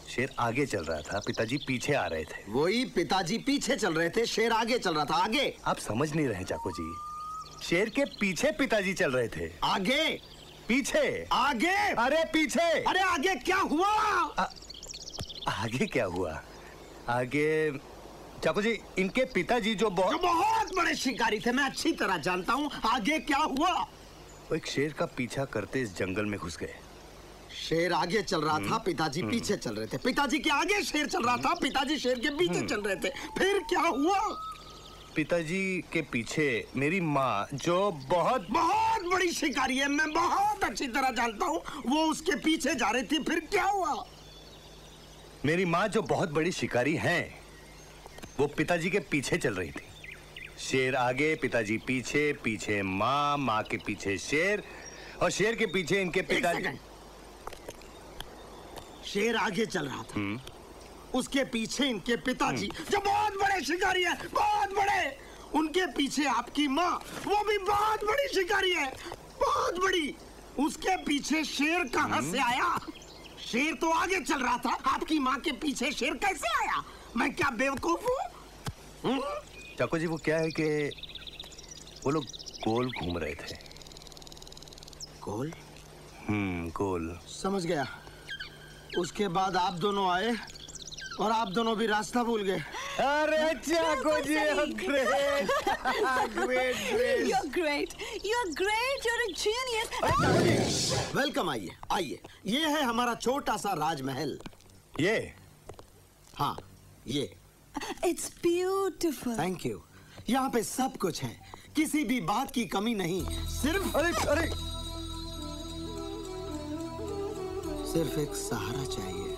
शेर आगे चल रहा था, पिताजी पीछे आ रहे थे। वही, पिताजी पीछे चल रहे थे, शेर आगे चल रहा था। आगे आप समझ नहीं रहे चाको जी। शेर के पीछे पिताजी चल रहे थे। आगे पीछे आगे, अरे पीछे, अरे आगे क्या हुआ? आगे क्या हुआ? आगे चाको जी, इनके पिताजी जो बहुत बड़े शिकारी थे, मैं अच्छी तरह जानता हूँ। आगे क्या हुआ? वो एक शेर का पीछा करते इस जंगल में घुस गए। शेर आगे चल रहा था, पिताजी पीछे चल रहे थे। पिताजी के आगे शेर चल रहा था, पिताजी शेर के पीछे चल रहे थे। फिर क्या हुआ? पिताजी के पीछे मेरी माँ जो बहुत बड़ी शिकारी है, मैं बहुत अच्छी तरह जानता हूँ, वो उसके पीछे जा रही थी। फिर क्या हुआ? मेरी माँ जो बहुत बड़ी शिकारी हैं, वो पिताजी के पीछे चल रही थी। शेर आगे, पिताजी पीछे, पीछे माँ, माँ के पीछे शेर, और शेर के पीछे इनके पिताजी। शेर आगे चल रहा था, उसके पीछे इनके पिताजी जो बहुत बड़े शिकारी है, बहुत बड़े। उनके पीछे आपकी माँ, वो भी बहुत बड़ी शिकारी है, बहुत बड़ी। उसके पीछे शेर कहाँ से आया? शेर तो आगे चल रहा था, आपकी माँ के पीछे शेर कैसे आया? मैं क्या बेवकूफ हूँ? चाको जी, वो क्या है कि वो लोग गोल घूम रहे थे। गोल? गोल। समझ गया। उसके बाद आप दोनों आए और आप दोनों भी रास्ता भूल गए। अरे Chacko ji, great, great, You're great, you're great, you're a genius. Welcome, आइए आइए। ये है हमारा छोटा सा राजमहल। ये? हाँ, ये। It's beautiful. Thank you. यहाँ पे सब कुछ है, किसी भी बात की कमी नहीं। सिर्फ अरे सिर्फ एक सहारा चाहिए।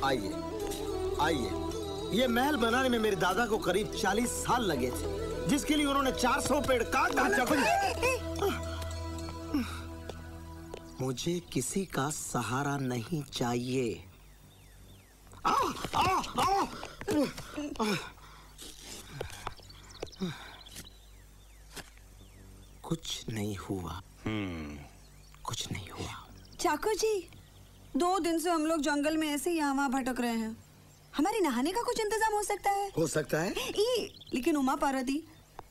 आइए आइए। ये महल बनाने में मेरे दादा को करीब 40 साल लगे थे, जिसके लिए उन्होंने 400 पेड़ काट डाले। मुझे किसी का सहारा नहीं चाहिए। कुछ नहीं हुआ। कुछ नहीं हुआ। चाको जी, 2 दिन से हम लोग जंगल में ऐसे यहाँ वहाँ भटक रहे हैं। हमारे नहाने का कुछ इंतजाम हो सकता है? हो सकता है। लेकिन उमा पार्वती,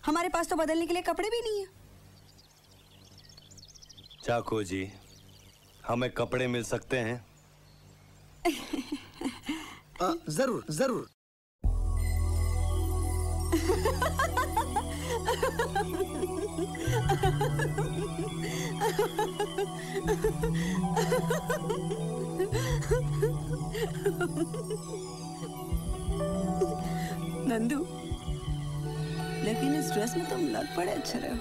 हमारे पास तो बदलने के लिए कपड़े भी नहीं है। चाको जी, हमें कपड़े मिल सकते हैं? जरूर जरूर। नंदू, लेकिन इस ड्रेस में तुम लग बड़े अच्छे रहे हो।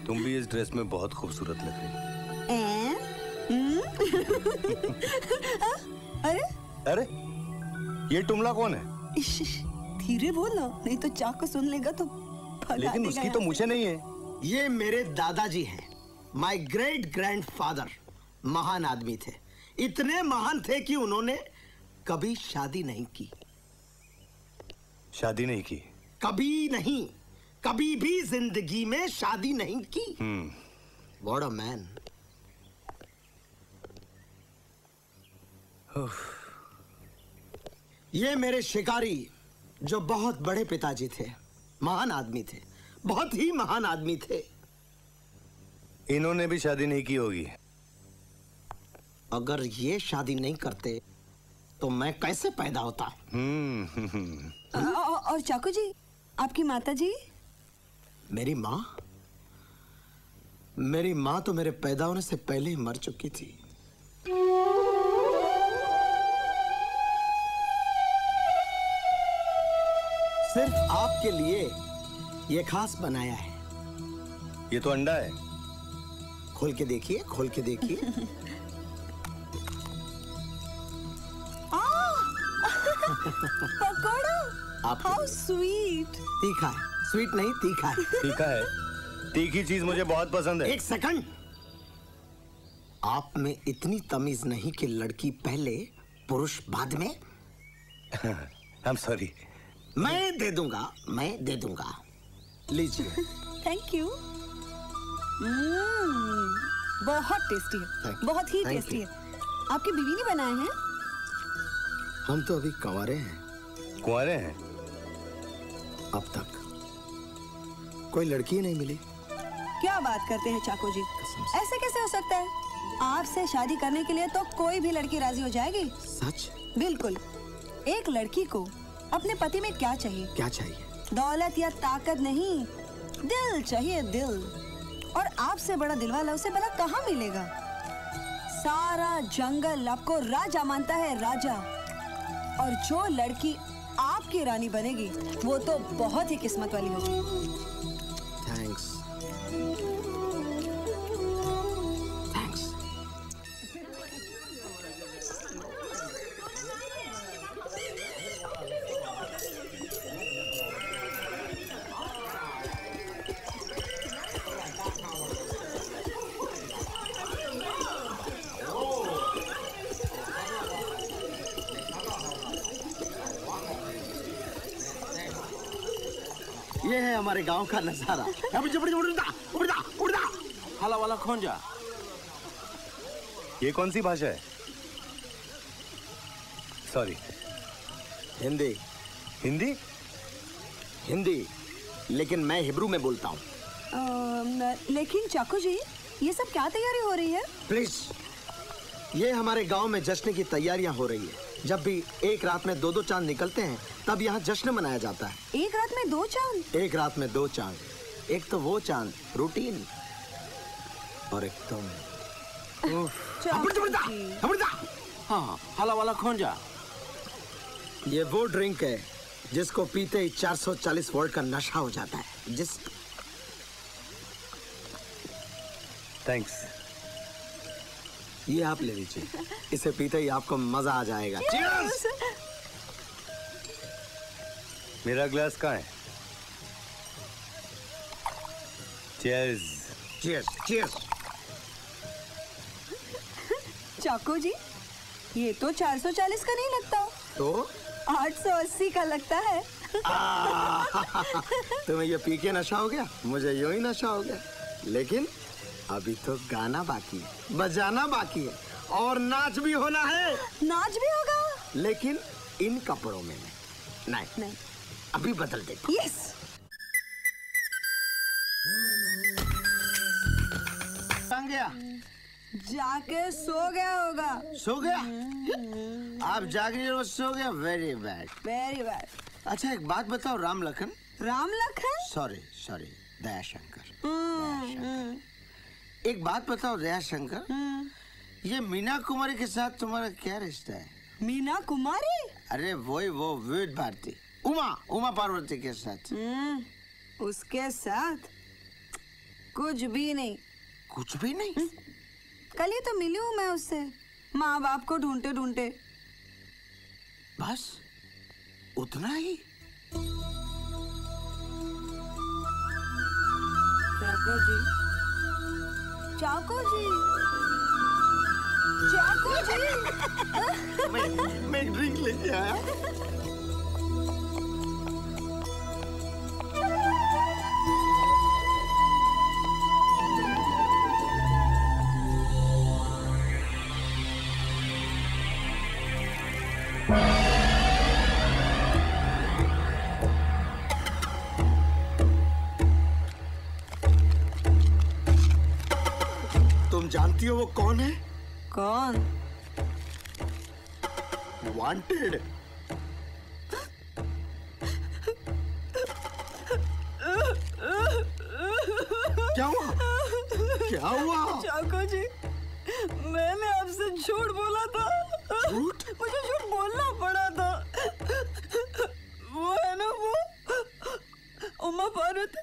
तुम भी इस ड्रेस में बहुत खूबसूरत लग रही। अरे अरे, ये टुमला कौन है? धीरे बोलो, नहीं तो चाको सुन लेगा तो लेकिन उसकी तो मुझे नहीं है। ये मेरे दादाजी हैं, माय ग्रेट ग्रैंडफादर। महान आदमी थे, इतने महान थे कि उन्होंने कभी शादी नहीं की। शादी नहीं की? कभी नहीं, कभी भी जिंदगी में शादी नहीं की। What a man. ये मेरे शिकारी जो बहुत बड़े पिताजी थे, महान आदमी थे, बहुत ही महान आदमी थे। इन्होंने भी शादी नहीं की होगी। अगर ये शादी नहीं करते तो मैं कैसे पैदा होता? और चाकू जी, आपकी माता जी? मेरी माँ? मेरी माँ तो मेरे पैदा होने से पहले ही मर चुकी थी। सिर्फ आपके लिए ये खास बनाया है। ये तो अंडा है। खोल के देखिए, खोल के देखिए। पकोड़ा। आपके हाउ लिए। स्वीट। तीखा है, स्वीट नहीं तीखा है। तीखा है। तीखी चीज मुझे बहुत पसंद है। एक सेकंड, आप में इतनी तमीज नहीं कि लड़की पहले पुरुष बाद में? I am sorry. मैं दे दूंगा, मैं दे दूंगा। लीजिए। Thank you. बहुत टेस्टी है, बहुत ही Thank टेस्टी you. है। आपकी बीवी ने बनाए हैं? हम तो अभी कंवारे हैं। कुंवारे हैं? अब तक कोई लड़की ही नहीं मिली। क्या बात करते हैं चाको जी, ऐसे कैसे हो सकता है? आपसे शादी करने के लिए तो कोई भी लड़की राजी हो जाएगी। सच? बिल्कुल। एक लड़की को अपने पति में क्या चाहिए? क्या चाहिए? दौलत या ताकत नहीं, दिल चाहिए, दिल। और आपसे बड़ा दिलवाला उसे भला कहाँ मिलेगा? सारा जंगल आपको राजा मानता है, राजा। और जो लड़की आपकी रानी बनेगी वो तो बहुत ही किस्मत वाली होगी। थैंक्स। थैंक्स। ये है हमारे गांव का नजारा। हाला वाला कौन जा? ये कौन सी भाषा है? सॉरी। हिंदी। हिंदी? हिंदी, लेकिन मैं हिब्रू में बोलता हूँ। लेकिन चाकू जी, ये सब क्या तैयारी हो रही है? प्लीज, ये हमारे गांव में जश्न की तैयारियां हो रही है। जब भी एक रात में 2-2 चांद निकलते हैं तब यहाँ जश्न मनाया जाता है। एक रात में 2 चांद? एक रात में 2 चांद। एक तो वो चांद रूटीन, और एक तुम। हाँ, हाला वाला कौन जा? ये वो ड्रिंक है जिसको पीते ही 440 वोल्ट का नशा हो जाता है। जिस थैंक्स। ये आप ले लीजिए, इसे पीते ही आपको मजा आ जाएगा। Cheers! मेरा ग्लास कहाँ है? Cheers! Cheers! Cheers! चाको जी, ये तो 440 का नहीं लगता, तो 880 का लगता है। तुम्हें ये पी के नशा हो गया, मुझे यूं ही नशा हो गया। लेकिन अभी तो गाना बाकी है, बजाना बाकी है, और नाच भी होना है। नाच भी होगा? लेकिन इन कपड़ों में नहीं, अभी बदल देता। यस। गया, जाके सो गया होगा। सो गया? आप जागने और सो गया? Very bad, very bad. अच्छा एक बात बताओ, राम लखन? राम लखन? सॉरी, दयाशंकर। एक बात बताओ दयाशंकर, ये मीना कुमारी के साथ तुम्हारा क्या रिश्ता है? मीना कुमारी? अरे वो विविध भारती, उमा पार्वती के साथ। उसके साथ कुछ भी नहीं। कुछ भी नहीं? कल ही तो मिली हूँ मैं उससे, माँ बाप को ढूंढते ढूंढते। बस उतना ही? चाको जी, चाको जी, चाको जी। मैं एक ड्रिंक लेके आया। तुम जानती हो वो कौन है? कौन? वांटेड। क्या हुआ? क्या हुआ? चाको जी, मैंने आपसे झूठ बोला था। झूठ? मुझे झूठ बोलना पड़ा था। वो है ना वो उमा पार्वती,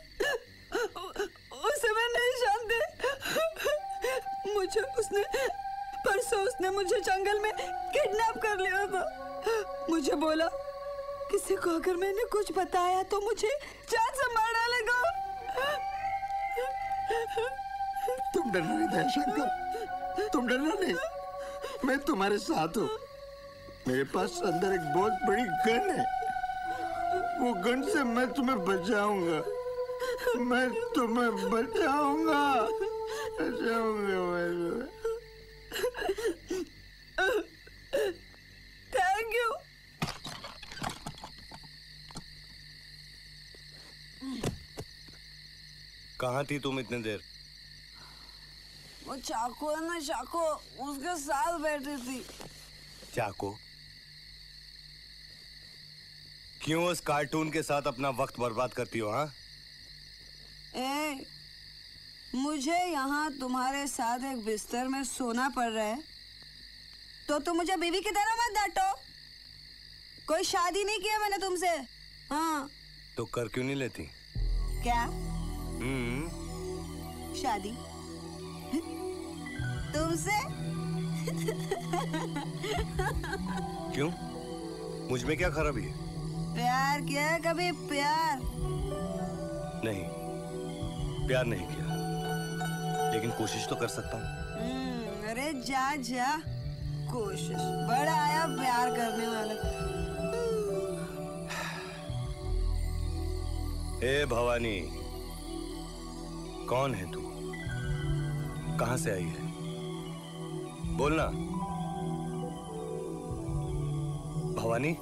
उसे मैं नहीं जानती। परसों उसने मुझे जंगल में किडनैप कर लिया था। मुझे बोला किसी को अगर मैंने कुछ बताया तो मुझे जान से मार डालेगा। तुम डरना नहीं दयाशंकर, तुम डरना नहीं, मैं तुम्हारे साथ हूँ। मेरे पास अंदर एक बहुत बड़ी गन है, वो गन से मैं तुम्हें बचाऊंगा, मैं तुम्हें बचाऊंगा, मैं। Thank you. कहाँ थी तुम इतने देर? वो चाको है ना, चाको, उसके साथ बैठी थी। चाको? क्यों उस कार्टून के साथ अपना वक्त बर्बाद करती हो? हाँ, मुझे यहाँ तुम्हारे साथ एक बिस्तर में सोना पड़ रहा है तो तुम मुझे बीवी की तरह मत डांटो। कोई शादी नहीं किया मैंने तुमसे। हाँ, तो कर क्यों नहीं लेती? क्या शादी तुमसे? क्यों? मुझ में क्या खराबी है? प्यार किया है कभी? प्यार नहीं, प्यार नहीं किया, लेकिन कोशिश तो कर सकता हूँ। अरे जा जा, कोशिश बड़ा आया प्यार करने वाला। ए भवानी, कौन है तू? कहां से आई है? बोलना भवानी।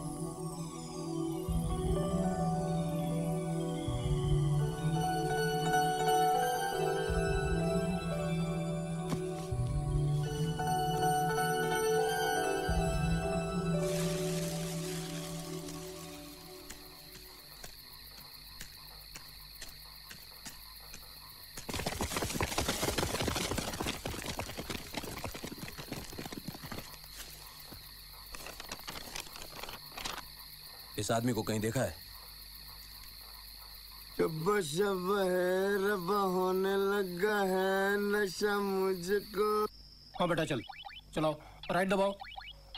इस आदमी को कहीं देखा है? शब्बा शब्बा है, रब्बा होने लगा है नशा मुझको। हाँ बेटा, चल चलाओ, राइट दबाओ,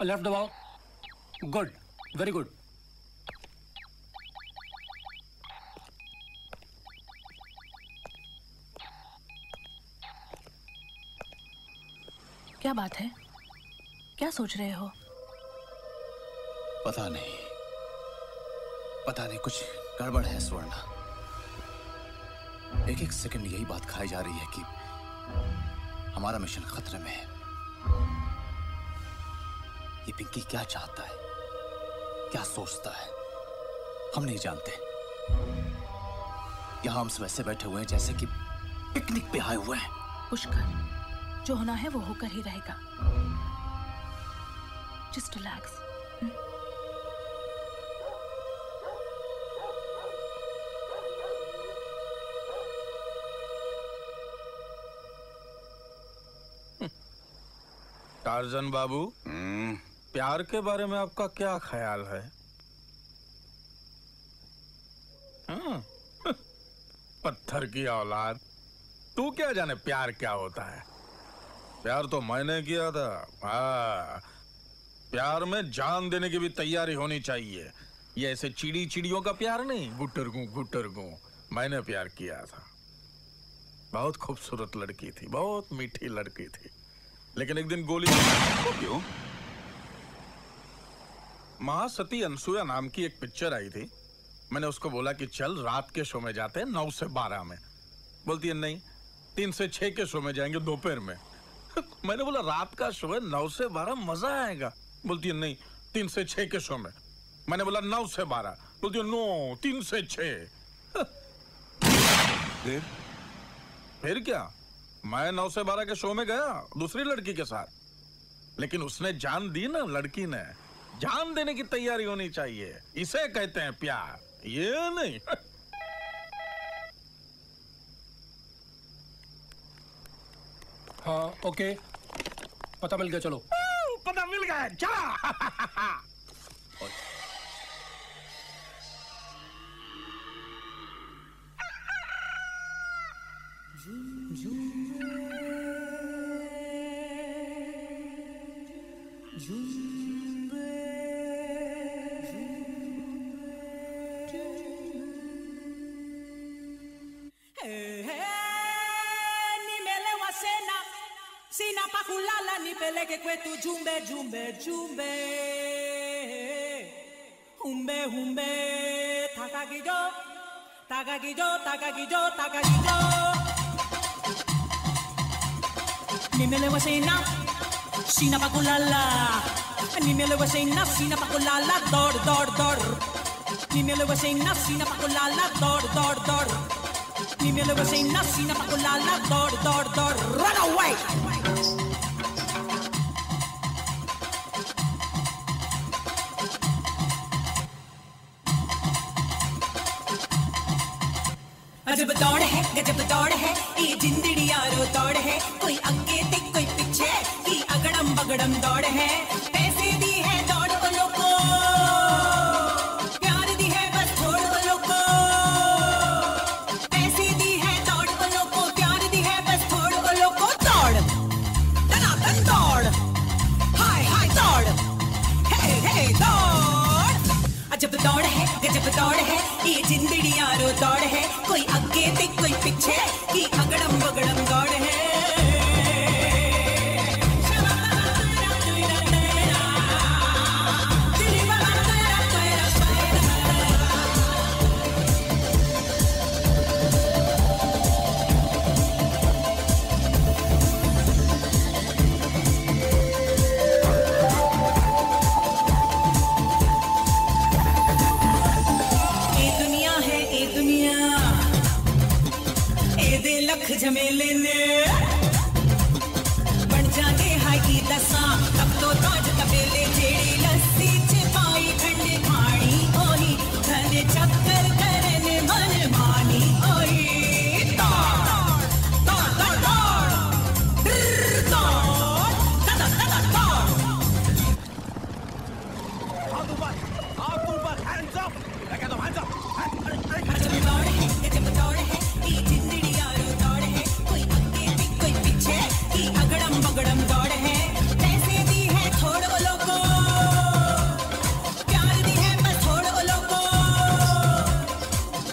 लेफ्ट दबाओ। Good, very good. क्या बात है? क्या सोच रहे हो? पता नहीं, पता नहीं, कुछ गड़बड़ है स्वर्णा। एक एक सेकंड यही बात खाई जा रही है कि हमारा मिशन खतरे में है। ये पिंकी क्या चाहता है, क्या सोचता है, हम नहीं जानते। यहां हम सब ऐसे बैठे हुए हैं जैसे कि पिकनिक पे आए हुए हैं। पुष्कर, जो होना है वो होकर ही रहेगा। Just relax. टार्जन बाबू, प्यार के बारे में आपका क्या ख्याल है? पत्थर की औलाद, तू क्या जाने प्यार क्या होता है? प्यार तो मैंने किया था। प्यार में जान देने की भी तैयारी होनी चाहिए। ये ऐसे चिड़ी चिड़ियों का प्यार नहीं, गुटरगू गुटरगू। मैंने प्यार किया था। बहुत खूबसूरत लड़की थी, बहुत मीठी लड़की थी, लेकिन एक दिन गोली। क्यों? महासती अनसुया नाम की एक पिक्चर आई थी। मैंने उसको बोला कि चल रात के शो में जाते हैं 9 से 12 में। बोलती है नहीं, 3 से 6 के शो में जाएंगे दोपहर में। मैंने बोला रात का शो है, 9 से 12 मजा आएगा। बोलती है नहीं, 3 से 6 के शो में। मैंने बोला 9 से 12। बोलती है नो, 3 से 6। फिर क्या? मैं 9 से 12 के शो में गया दूसरी लड़की के साथ, लेकिन उसने जान दी ना, लड़की ने। जान देने की तैयारी होनी चाहिए, इसे कहते हैं प्यार, ये नहीं। हाँ ओके, पता मिल गया, चलो। पता मिल गया, चला। Sina pa kulala nipeleke kwetu jumbe jumbe jumbe humbe humbe takagijo takagijo takagijo takagijo nimelewa sina pa kulala nimelewa sina pa kulala dor dor dor nimelewa sina pa kulala dor dor dor nimelewa sina pa kulala dor dor dor run away. गजब दौड़ है ये जिंदड़ी यारो दौड़ है, कोई आगे ते कोई पीछे की अगड़म बगड़म दौड़ है। पैसे दी है दौड़ वालों को, प्यार दी है बस थोड़ वालों को। पैसे दी है दौड़ वालों को, प्यार दी है बस थोड़ वालों को। दौड़ दनादन दौड़, हाय हाय दौड़, हे हे दौड़। अजब दौड़ है गजब दौड़ है ये जिंदड़ी यारो दौड़ है, कोई आगे ते कोई पीछे की अगड़म बगड़म दौड़ है। लख झमेले ने बन जाने हाई की दसा, तब तो ताज तबेले जेड़ी लस्सी छिपाई ठंडे पानी ओही धने चक्कर करने मन मानी ओही। दौड़ दौड़ दौड़ दौड़ दौड़ दौड़। हाथ ऊपर hands up, मैं कहता हूँ hands up। जब दौड़ है ये जिंदड़ी यारो दौड़ है, कोई आगे भी कोई पीछे की अगड़म बगड़म दौड़ है। पैसे दी है थोड़ वालों को, प्यार दी है बस थोड़ वालों को।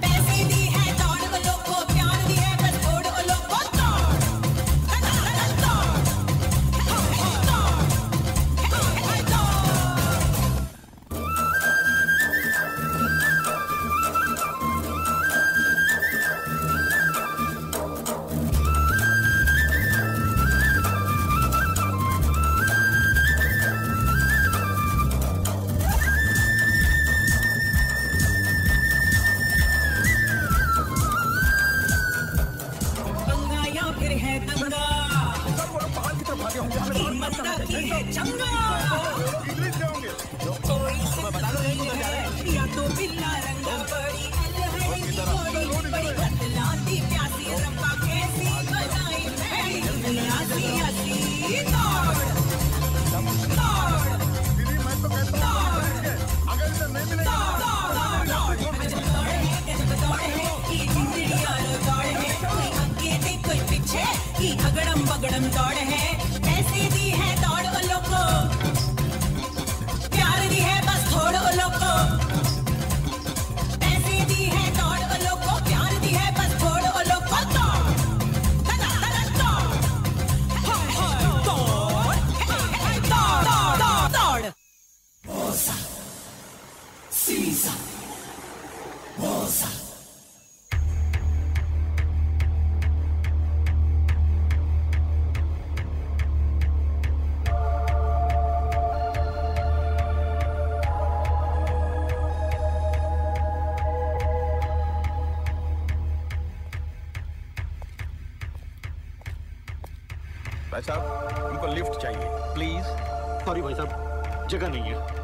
पैसे दी है दौड़ वालों को, प्यार दी है बस थोड़ वालों को। अगड़म बगड़म दौड़ है, ऐसे दी है दौड़ वालों को, प्यार दी है बस थोड़ वालों को। ऐसे दी है दौड़ वालों को, प्यार दी है बस थोड़ वालों को। दौड़ दौड़ हाय हाय दौड़, दौड़ दौड़ दौड़। Bosa, Sisa, Bosa. भाई साहब हमको लिफ्ट चाहिए प्लीज। सॉरी भाई साहब, जगह नहीं है।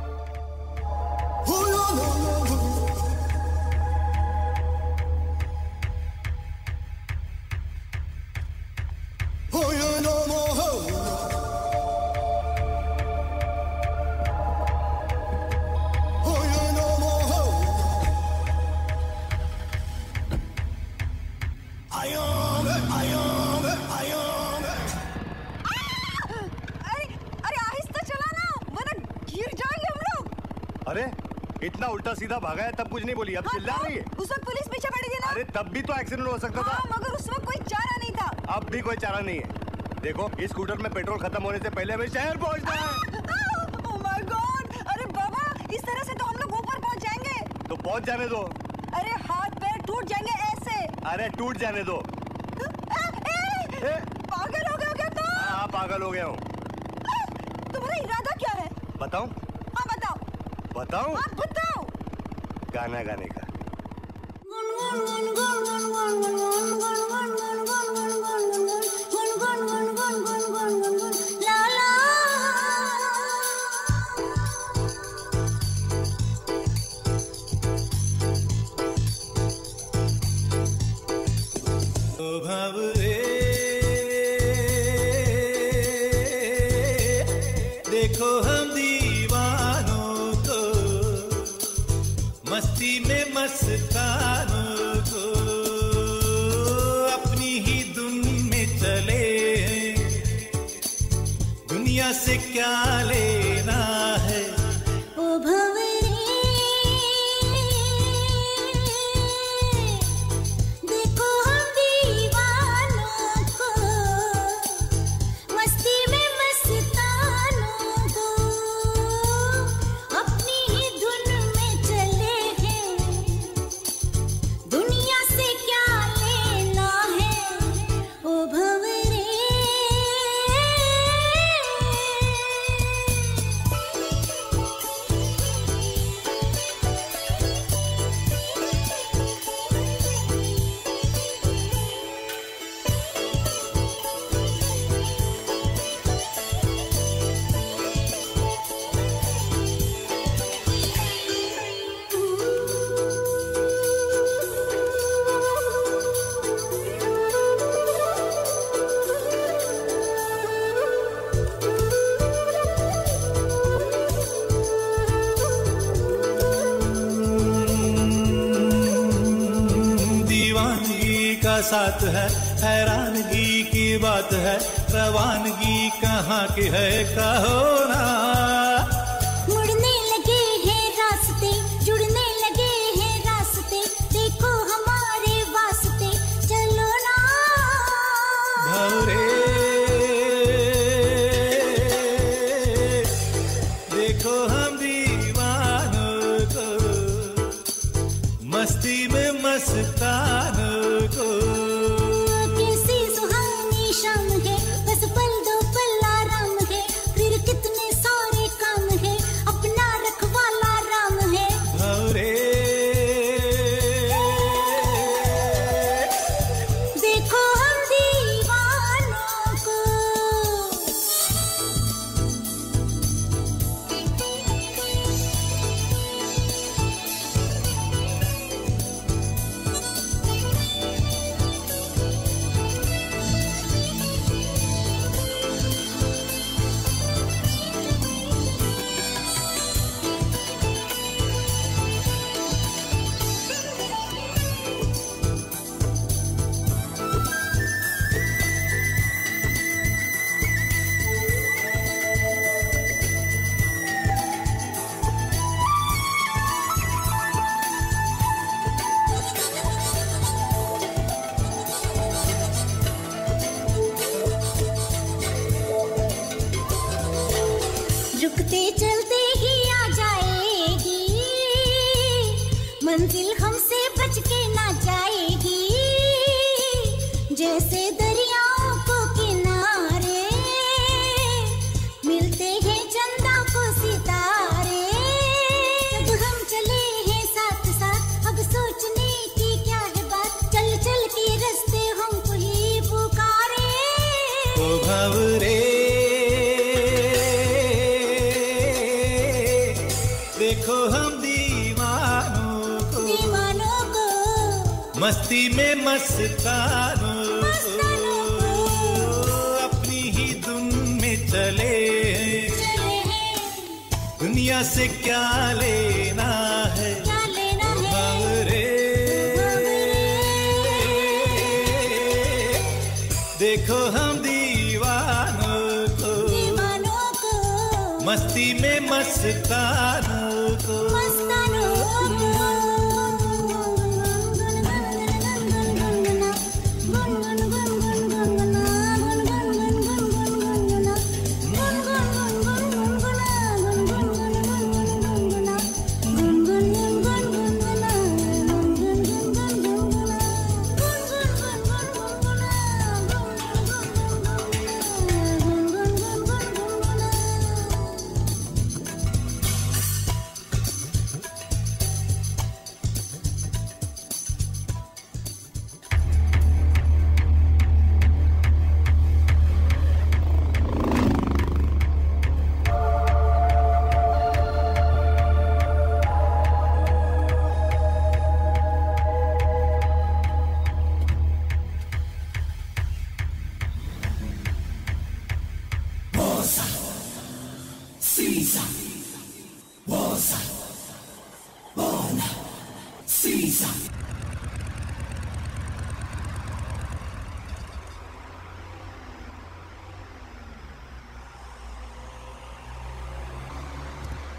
इतना उल्टा सीधा भागा है तब कुछ नहीं बोली, अब चिल्ला रही है। उस वक्त पुलिस पीछे पड़ी थी ना। अरे तब भी तो एक्सीडेंट हो सकता था। मगर उस वक्त कोई चारा नहीं था। अब भी कोई चारा नहीं है। देखो इस स्कूटर में पेट्रोल खत्म होने से पहले हमें शहर पहुंचना है। Oh my God! अरे बाबा, इस तरह से तो हम लोग ऊपर पहुंच जाएंगे। तो पहुंच जाने दो। अरे हाथ पैर टूट जाएंगे ऐसे। अरे टूट जाने दो। पागल हो गया क्या तुम? हाँ पागल हो गया हूँ। तुम्हारा इरादा क्या है? बताऊं? हाँ बताओ। बताऊं? हाँ बताओ। गाना गाने का। देखो हम दीवानों को मस्ती में मस्तानों को अपनी ही धुन में चले दुनिया से क्या लेना है। ओ भंवरे देखो हम दीवानों को मस्ती में मस्तानों को अपनी ही धुन में चले हैं दुनिया से क्या लेना है। ओ भंवरे दीवानगी का साथ है, हैरानगी की बात है, रवानगी कहाँ की है कहो ना। मुड़ने लगे हैं रास्ते, जुड़ने लगे हैं रास्ते, देखो हमारे वास्ते चलो ना। भंवरे देखो हम दीवानों को मस्ती में मस्तानों को। कैसी सुहानी शाम है, बस पल दो पल आराम है, फिर कितने सारे काम है, अपना रखवाला राम है। भंवरे देखो हम दीवानों को। रुकते चलते ही आ जाएगी, मंजिल हमसे बच के ना जाएगी। जैसे दरियाओं को किनारे मिलते हैं चंदा को सितारे। जब हम चले हैं साथ साथ, अब सोचने की क्या है बात, चल चल के रास्ते हमको ही पुकारे। ओ भंवरे देखो हम दीवानों को मस्ती में मस्तानों को अपनी ही धुन में चले दुनिया से क्या लेना है भावरे देखो हम दीवानों को मस्ती में मस्तानों को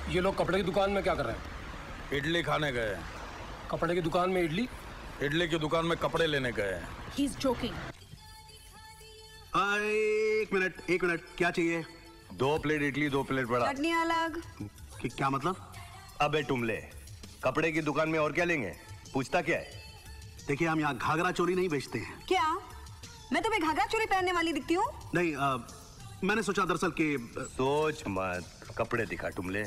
ये लोग कपड़े की दुकान में क्या कर रहे हैं? इडली खाने गए। कपड़े की दुकान में इडली? इडली की दुकान में कपड़े लेने गए। He's joking. एक मिनट क्या चाहिए? 2 प्लेट इडली 2 प्लेट बड़ा। चटनी अलग। क्या मतलब? अबे टुमले, कपड़े की दुकान में और क्या लेंगे? पूछता क्या है? देखिए हम यहाँ घाघरा चोली नहीं बेचते हैं। क्या मैं तुम्हें घाघरा चोली पहनने वाली दिखती हूँ? नहीं, मैंने सोचा दरअसल कि सोच मत, कपड़े दिखा टुमले।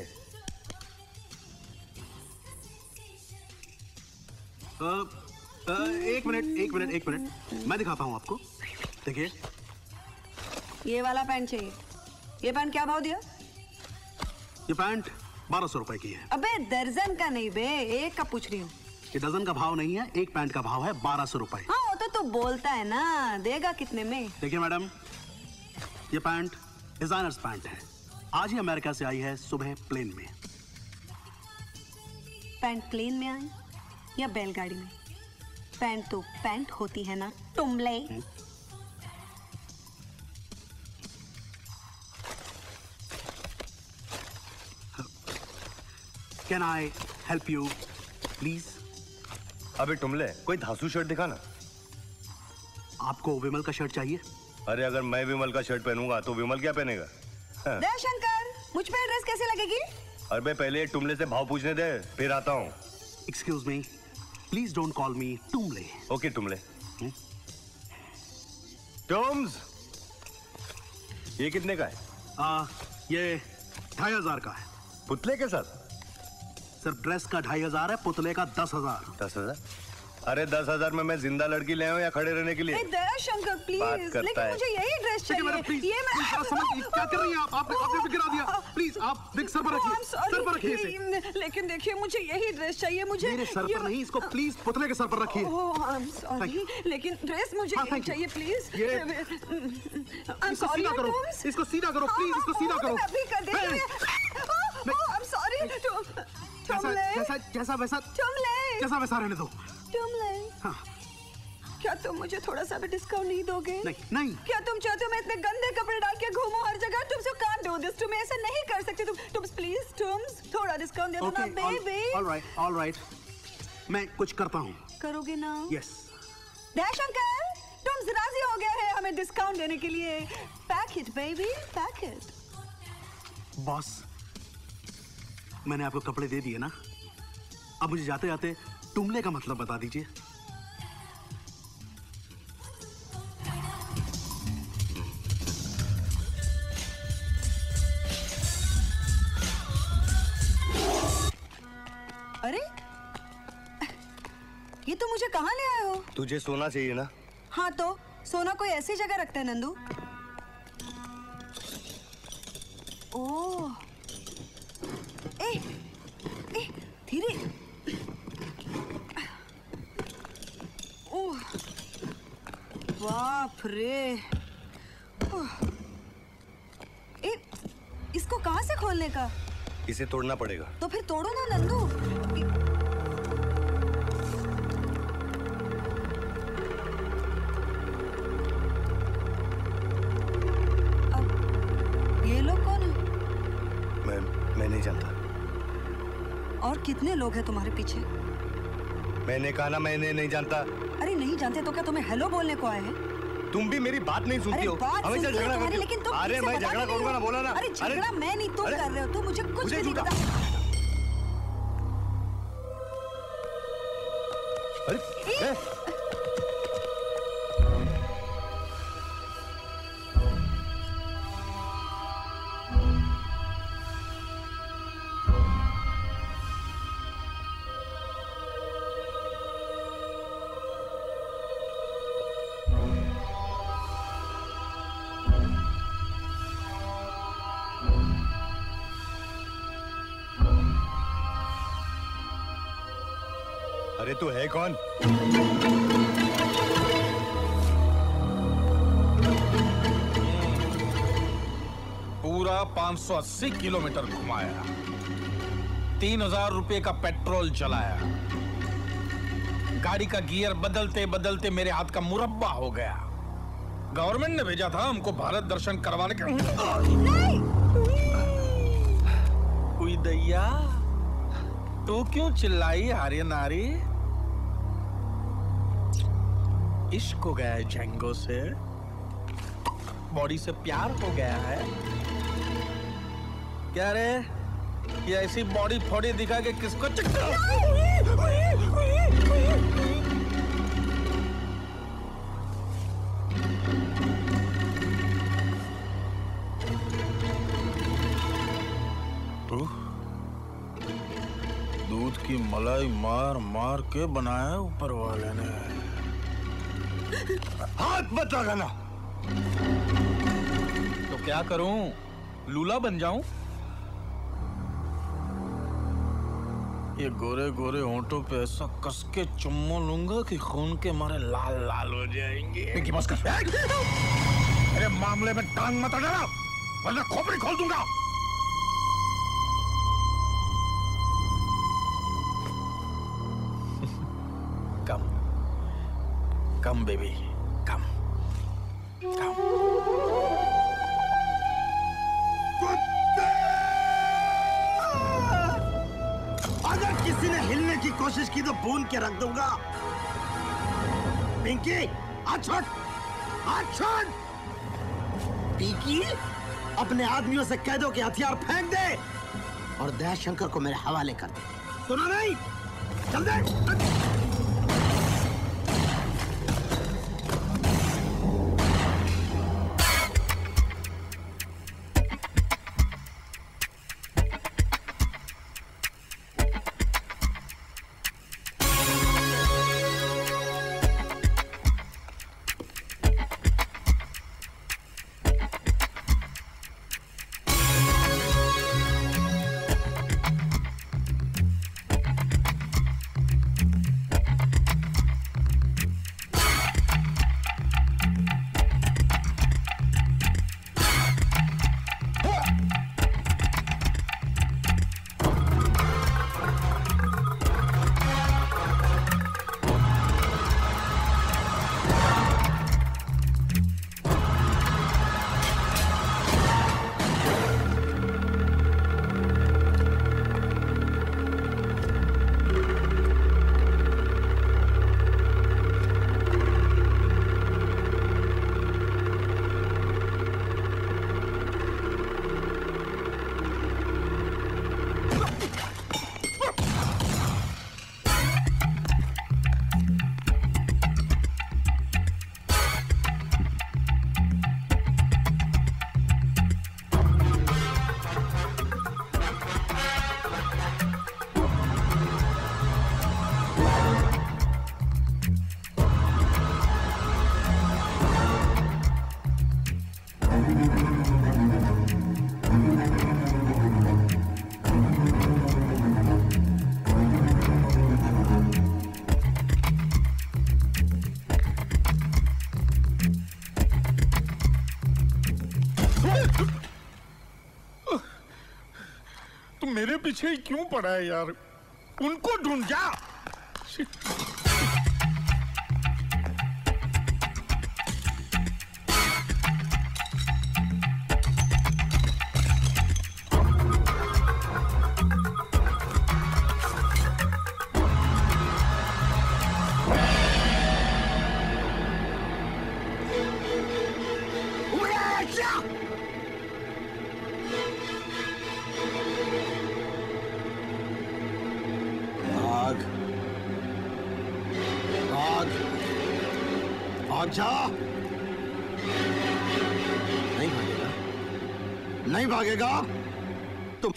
एक मिनट मैं दिखाता हूँ आपको। देखिए ये वाला पैंट चाहिए। ये पैंट क्या भाव दिया? ये पैंट 1200 रुपए की है। अबे दर्जन का नहीं बे, एक का पूछ रही हूँ। ये डजन का भाव नहीं है, एक पैंट का भाव है 1200 रुपए। हाँ वो तो तू बोलता है ना, देगा कितने में? देखिए मैडम, ये पैंट डिजाइनर्स पैंट है, आज ही अमेरिका से आई है सुबह प्लेन में। पैंट प्लेन में आई या बैलगाड़ी में? पैंट तो पैंट होती है ना Tumle. Can I help you please? अबे टुमले, कोई धांसू शर्ट दिखा ना। आपको विमल का शर्ट चाहिए? अरे अगर मैं विमल का शर्ट पहनूंगा तो विमल क्या पहनेगा? दयाशंकर, मुझ पे ड्रेस कैसे लगेगी? अरे पहले टुमले से भाव पूछने दे, फिर आता हूँ। Excuse me, please don't call me Tumle. Okay Tumle. Tums, ये कितने का है? ये 2500 का है। पुतले के साथ? सर ड्रेस का 2500 है, पुतले का 10,000। 10,000? अरे 10,000 में मैं जिंदा लड़की ले आऊं या खड़े रहने के लिए? दयाशंकर प्लीज, लेकिन मुझे यही ड्रेस चाहिए। ये मैं क्या कर रही हैं आप? आपने गिरा दिया। प्लीज आप देख, सर पर रखिए, सर पर रखिए इसे। लेकिन देखिए मुझे यही ड्रेस चाहिए। मुझे मेरे सर पर नहीं, इसको प्लीज पुतले के सर पर रखिए। ओह आई एम सॉरी, लेकिन ड्रेस मुझे यही चाहिए प्लीज। इसको सीधा करो, इसको सीधा करो प्लीज, इसको सीधा करो। अभी कर दे। ओह आई एम सॉरी। जैसा वैसा रहने दो। हाँ। क्या तुम मुझे थोड़ा सा भी डिस्काउंट नहीं दोगे? नहीं। क्या तुम चाहते हो मैं इतने गंदे कपड़े डाल के घूमूं हर जगह? तुम सो कांट डू दिस, तुम ऐसा नहीं कर सकते। तुम प्लीज थोड़ा डिस्काउंट दे दो ना बेबी। ऑल राइट, मैं कुछ करता हूँ। करोगे ना? यस। दयाशंकर, तुम राजी हो गए हैं हमें डिस्काउंट देने के लिए। Pack it baby, pack it. Boss, मैंने आपको कपड़े दे दिए ना, अब मुझे जाते जाते टुमले का मतलब बता दीजिए। अरे ये तो मुझे कहाँ ले आए हो? तुझे सोना चाहिए ना? हाँ तो सोना कोई ऐसी जगह रखता है नंदू? ओह, धीरे। ओह, बाप रे। इसको कहाँ से खोलने का? इसे तोड़ना पड़ेगा। तो फिर तोड़ो ना नंदू। अब ये लोग कौन है? मैं नहीं जानता। और कितने लोग हैं तुम्हारे पीछे? मैंने कहा ना मैंने नहीं जानता। अरे नहीं जानते तो क्या तुम्हें हेलो बोलने को आए हैं? तुम भी मेरी बात नहीं सुनती हो। हमेशा झगड़ा करती हो। लेकिन तुम अरे मैं झगड़ा करूंगा ना, बोला ना। अरे झगड़ा मैं नहीं, तुम कर रहे हो। तुम मुझे कुछ भी नहीं पता। अरे अरे तू है कौन? पूरा 580 किलोमीटर घुमाया, 3000 रुपए का पेट्रोल जलाया, गाड़ी का गियर बदलते बदलते मेरे हाथ का मुरब्बा हो गया। गवर्नमेंट ने भेजा था हमको भारत दर्शन करवाने के। कोई दैया, तू क्यों चिल्लाई हारे नारी? इश्क हो गया है जेंगो से, बॉडी से प्यार हो गया है क्या रे? ये ऐसी बॉडी फोड़ी दिखा के किसको दूध की मलाई मार मार के बनाया ऊपर वाले ने। हाथ मत लगाना। तो क्या करूं? लूला बन जाऊं? ये गोरे गोरे होंठों पे ऐसा कस के चुम्मा लूंगा कि खून के मारे लाल लाल हो जाएंगे। पिंकी बस कर। अरे मामले में टांग मत अड़ाना, वरना खोपड़ी खोल दूंगा। कम बेबी, कम कम। अगर किसी ने हिलने की कोशिश की तो भून के रख दूंगा। पिंकी, छोड़, छोड़। पिंकी, अपने आदमियों से कह दो कि हथियार फेंक दे और दयाशंकर को मेरे हवाले कर दे। सुना नहीं? चल दे। पीछे ही क्यों पड़ा है यार? उनको ढूंढ जा। जा। नहीं भागेगा, नहीं भागेगा तुम।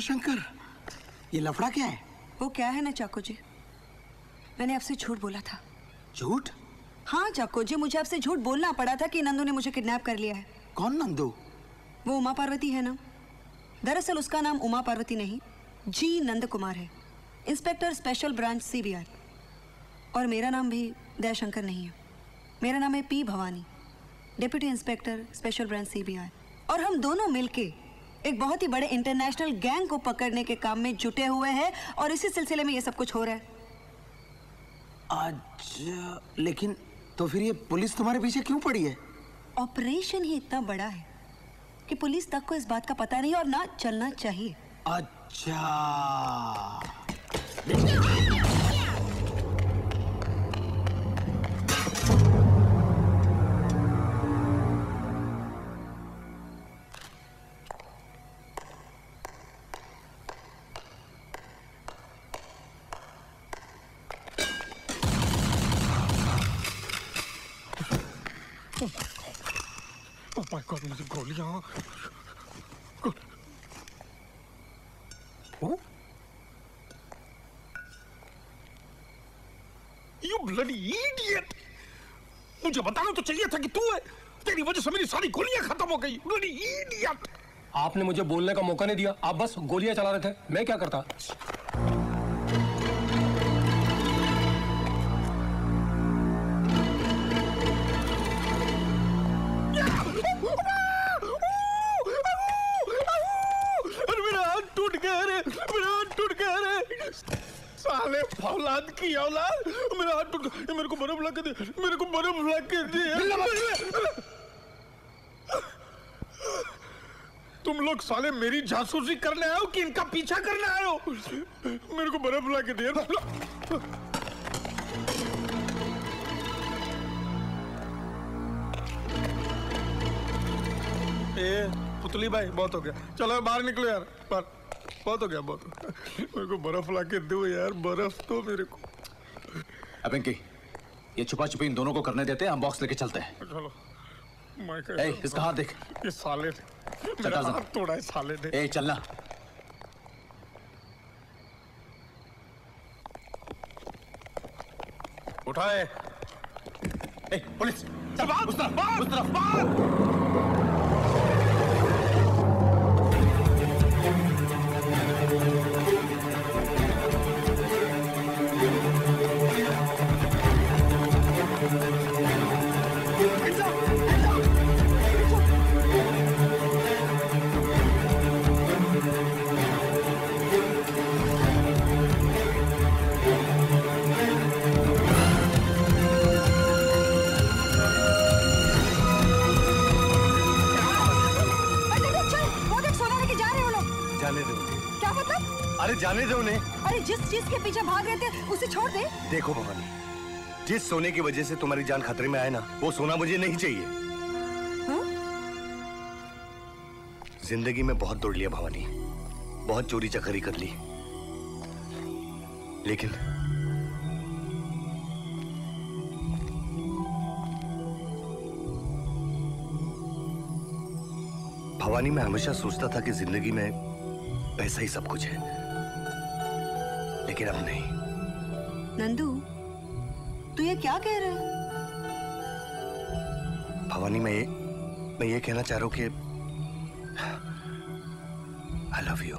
शंकर, ये लफड़ा क्या है? वो क्या है ना चाको जी, मैंने आपसे झूठ बोला था। झूठ? हाँ चाको जी, मुझे आपसे झूठ बोलना पड़ा था कि नंदू ने मुझे किडनैप कर लिया है। कौन नंदू? वो उमा पार्वती है ना। दरअसल उसका नाम उमा पार्वती नहीं, जी नंद कुमार है, इंस्पेक्टर स्पेशल ब्रांच CBI। और मेरा नाम भी दयाशंकर नहीं है, मेरा नाम है P Bhavani, deputy inspector special branch CBI। और हम दोनों मिलके एक बहुत ही बड़े इंटरनेशनल गैंग को पकड़ने के काम में जुटे हुए हैं, और इसी सिलसिले में ये सब कुछ हो रहा है। अच्छा, लेकिन तो फिर ये पुलिस तुम्हारे पीछे क्यों पड़ी है? ऑपरेशन ही इतना बड़ा है कि पुलिस तक को इस बात का पता नहीं और ना चलना चाहिए। अच्छा, माय गॉड, मुझे गोलियां। You bloody idiot! मुझे बताना तो चाहिए था कि तू है। तेरी वजह से मेरी सारी गोलियां खत्म हो गई। Bloody idiot! आपने मुझे बोलने का मौका नहीं दिया, आप बस गोलियां चला रहे थे। मैं क्या करता? साले फौलाद की औलाद, मेरा हाथ टूट गया। मेरे को बर्फ ला के दे, मेरे को बर्फ ला के दे। तुम लोग साले मेरी जासूसी करने आए हो कि इनका पीछा करने आए हो? मेरे को बर्फ ला के दे। पुतली भाई, बहुत हो गया, चलो बाहर निकलो यार, बाहर। बहुत हो गया, बहुत हो गया। मेरे को बर्फ ला के दो यार, बर्फ तो मेरे को। पिंकी, ये छुपा छुपी इन दोनों को करने देते हैं, हम बॉक्स लेके चलते हैं। चलो। इसका हाथ देख। ये साले ने मेरा हाथ तोड़ा है, साले ने। चलना। उठाए। पुलिस, चल उस तरफ। अरे जाने दो उन्हें। अरे जिस चीज के पीछे भाग रहे थे उसे छोड़ दे। देखो भवानी, जिस सोने की वजह से तुम्हारी जान खतरे में आए ना, वो सोना मुझे नहीं चाहिए। जिंदगी में बहुत दौड़ लिया भवानी, बहुत चोरी चकारी कर ली, लेकिन भवानी, मैं हमेशा सोचता था कि जिंदगी में पैसा ही सब कुछ है, लेकिन अब नहीं। नंदू, तू ये क्या कह रहा है? भवानी, मैं ये कहना चाह रहा हूं कि आई लव यू।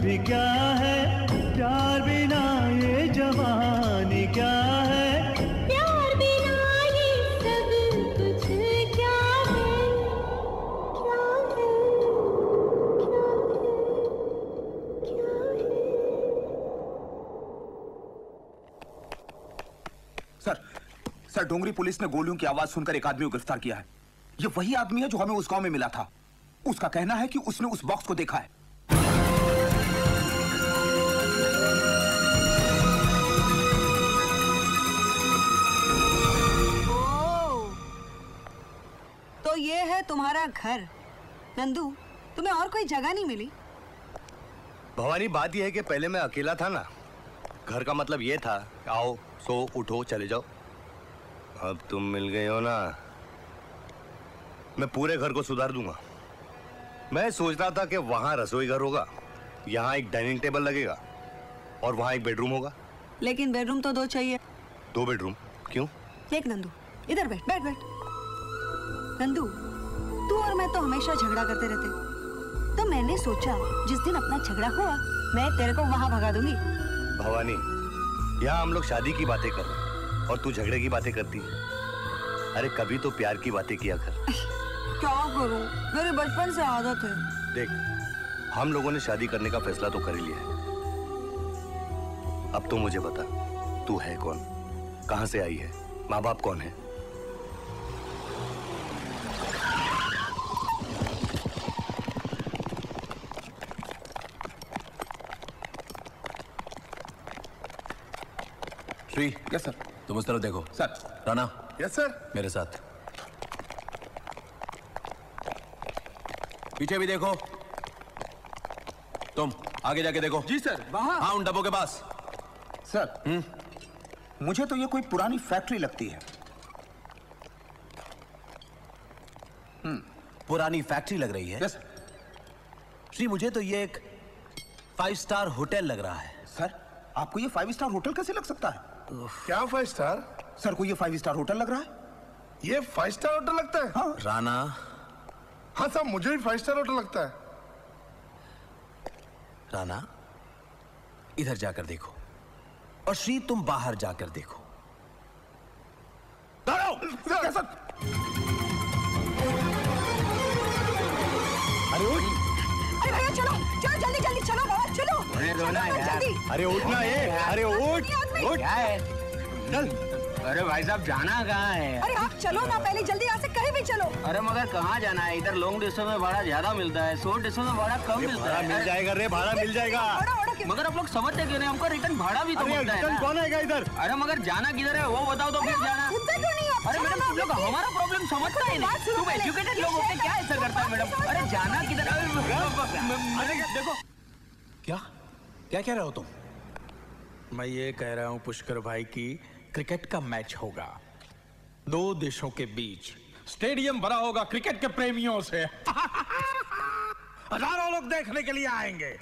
जवानी क्या है, प्यार बिना ये जवानी क्या है, प्यार बिना ये सब कुछ क्या है, क्या है, क्या है, क्या है। सर डोंगरी पुलिस ने गोलियों की आवाज सुनकर एक आदमी को गिरफ्तार किया है। ये वही आदमी है जो हमें उस गांव में मिला था। उसका कहना है कि उसने उस बॉक्स को देखा है। तो ये है तुम्हारा घर। नंदू, तुम्हें और कोई जगह नहीं मिली? भवानी, बात यह है कि पहले मैं अकेला था ना। घर का मतलब ये था, आओ सो उठो चले जाओ। अब तुम मिल गए हो ना, मैं पूरे घर को सुधार दूंगा। मैं सोच रहा था कि वहां रसोई घर होगा, यहाँ एक डाइनिंग टेबल लगेगा और वहां एक बेडरूम होगा। लेकिन बेडरूम तो 2 चाहिए। 2 बेडरूम क्यों? देख नंदू, इधर बैठ बैठ बैठ। नंदू, तू और मैं तो हमेशा झगड़ा करते रहते, तो मैंने सोचा जिस दिन अपना झगड़ा हुआ मैं तेरे को वहां भगा दूंगी। भवानी, यहाँ हम लोग शादी की बातें कर रहे हैं और तू झगड़े की बातें करती है। अरे कभी तो प्यार की बातें किया कर। क्या करूं, मेरे बचपन से आदत है। देख, हम लोगों ने शादी करने का फैसला तो कर ही लिया है। अब तो मुझे बता, तू है कौन, कहां से आई है, माँ बाप कौन है? Shri, yes sir. तुम उस तरफ देखो। सर। राणा। Yes sir. मेरे साथ। पीछे भी देखो। तुम आगे जाके देखो। जी सर। वहां। हाँ, उन डब्बों के पास। सर, मुझे तो ये कोई पुरानी फैक्ट्री लगती है। पुरानी फैक्ट्री लग रही है? यस। श्री, मुझे तो ये एक 5 स्टार होटल लग रहा है। सर, आपको ये 5 स्टार होटल कैसे लग सकता है? क्या 5 स्टार? सर को ये 5 स्टार होटल लग रहा है? ये 5 स्टार होटल लगता है? हाँ। राणा। हाँ साहब, मुझे भी 5 स्टार होटल लगता है। राणा, इधर जाकर देखो। और श्री, तुम बाहर जाकर देखो। सर। अरे उठ। अरे भैया चलो चलो, जल्दी जल्दी चलो बाबा, चलो। अरे उठना ये, अरे उठ उठ। क्या है? चल। अरे भाई साहब, जाना कहाँ है? अरे आप चलो ना, पहले जल्दी यहाँ से कहीं भी चलो। अरे मगर कहाँ जाना है? इधर लॉन्ग डिस्टेंस में भाड़ा ज्यादा मिलता है, शॉर्ट डिस्टेंस में भाड़ा कम मिलता है। मिल जाएगा रे, भाड़ा मिल जाएगा। मगर आप लोग समझते क्यों नहीं? हमको रिटर्न भाड़ा भी तो मिलता है ना। कौन आएगा इधर? अरे मगर जाना किधर है वो बताओ तो फिर जाना। अरे मैडम, तुम लोग हमारा प्रॉब्लम समझता ही नहीं। तुम एजुकेटेड लोग होते क्या ऐसा करता है मैडम? अरे जाना किधर? देखो। क्या क्या कह रहे हो तुम? मैं ये कह रहा हूं पुष्कर भाई की क्रिकेट का मैच होगा 2 देशों के बीच। स्टेडियम भरा होगा क्रिकेट के प्रेमियों से। हजारों लोग देखने के लिए आएंगे।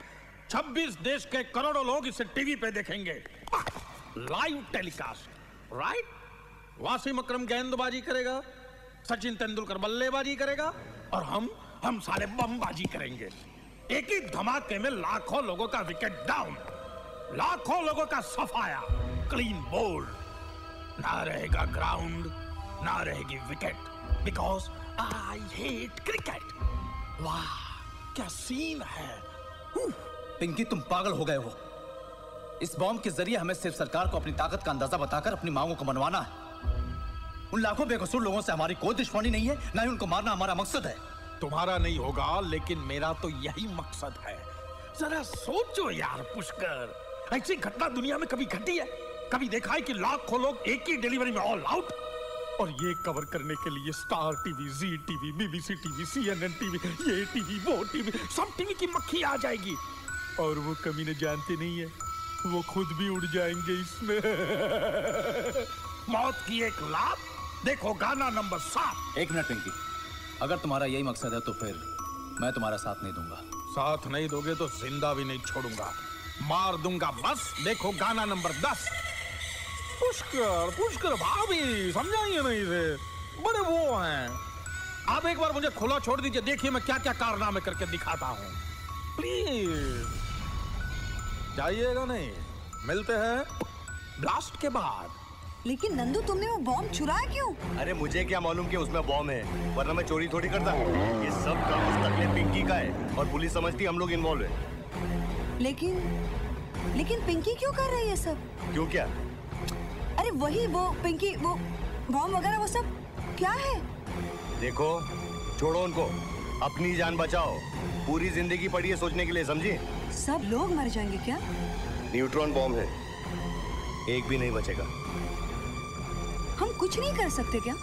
26 देश के करोड़ों लोग इसे टीवी पे देखेंगे। Live telecast, right? Wasim Akram गेंदबाजी करेगा, सचिन तेंदुलकर बल्लेबाजी करेगा और हम साले बमबाजी करेंगे। एक ही धमाके में लाखों लोगों का विकेट डाउन, लाखों लोगों का सफाया, क्लीन बोल्ड। ना रहेगा ग्राउंड, ना रहेगी wicket, because I hate cricket. वाह क्या सीन है। पिंकी, तुम पागल हो गए हो। इस बॉम्ब के जरिए हमें सिर्फ सरकार को अपनी ताकत का अंदाजा बताकर अपनी मांगों को मनवाना है। उन लाखों बेकसूर लोगों से हमारी कोई दुश्मनी नहीं है, ना ही उनको मारना हमारा मकसद है। तुम्हारा नहीं होगा, लेकिन मेरा तो यही मकसद है। जरा सोचो यार पुष्कर, ऐसी घटना दुनिया में कभी घटी है? कभी देखा है कि लाखों लोग एक ही डिलीवरी में ऑल आउट? और ये कवर करने के लिए Star TV, Zee TV, BBC TV, CNN TV, ये टीवी, वो टीवी, सब टीवी की मक्खी आ जाएगी। और वो कमीने जानते नहीं है, वो खुद भी उड़ जाएंगे इसमें। मौत की एक लात, देखो गाना नंबर 7। 1 मिनट पिंकी, अगर तुम्हारा यही मकसद है तो फिर मैं तुम्हारा साथ नहीं दूंगा। साथ नहीं दोगे तो जिंदा भी नहीं छोड़ूंगा, मार दूंगा बस। देखो गाना नंबर 10। पुष्कर भाभी समझाइए नहीं थे, बड़े वो हैं। आप एक बार मुझे खुला छोड़ दीजिए, देखिए मैं क्या क्या कारनामे करके दिखाता हूँ, प्लीज। जाइएगा नहीं, मिलते हैं ब्लास्ट के बाद। लेकिन नंदू, तुमने वो बॉम्ब चुराया क्यों? अरे मुझे क्या मालूम कि उसमें बॉम्ब है, वरना मैं चोरी थोड़ी करता। ये सब काम उस तकले पिंकी का है और पुलिस समझती हम लोग इन्वॉल्व है। लेकिन पिंकी क्यों कर रही है सब? क्यों क्या? अरे वही वो पिंकी, वो बॉम्ब वगैरह वो सब क्या है? देखो, छोड़ो उनको, अपनी जान बचाओ। पूरी जिंदगी पड़ी है सोचने के लिए, समझी? सब लोग मर जाएंगे क्या? न्यूट्रॉन बॉम्ब है, एक भी नहीं बचेगा। हम कुछ नहीं कर सकते क्या?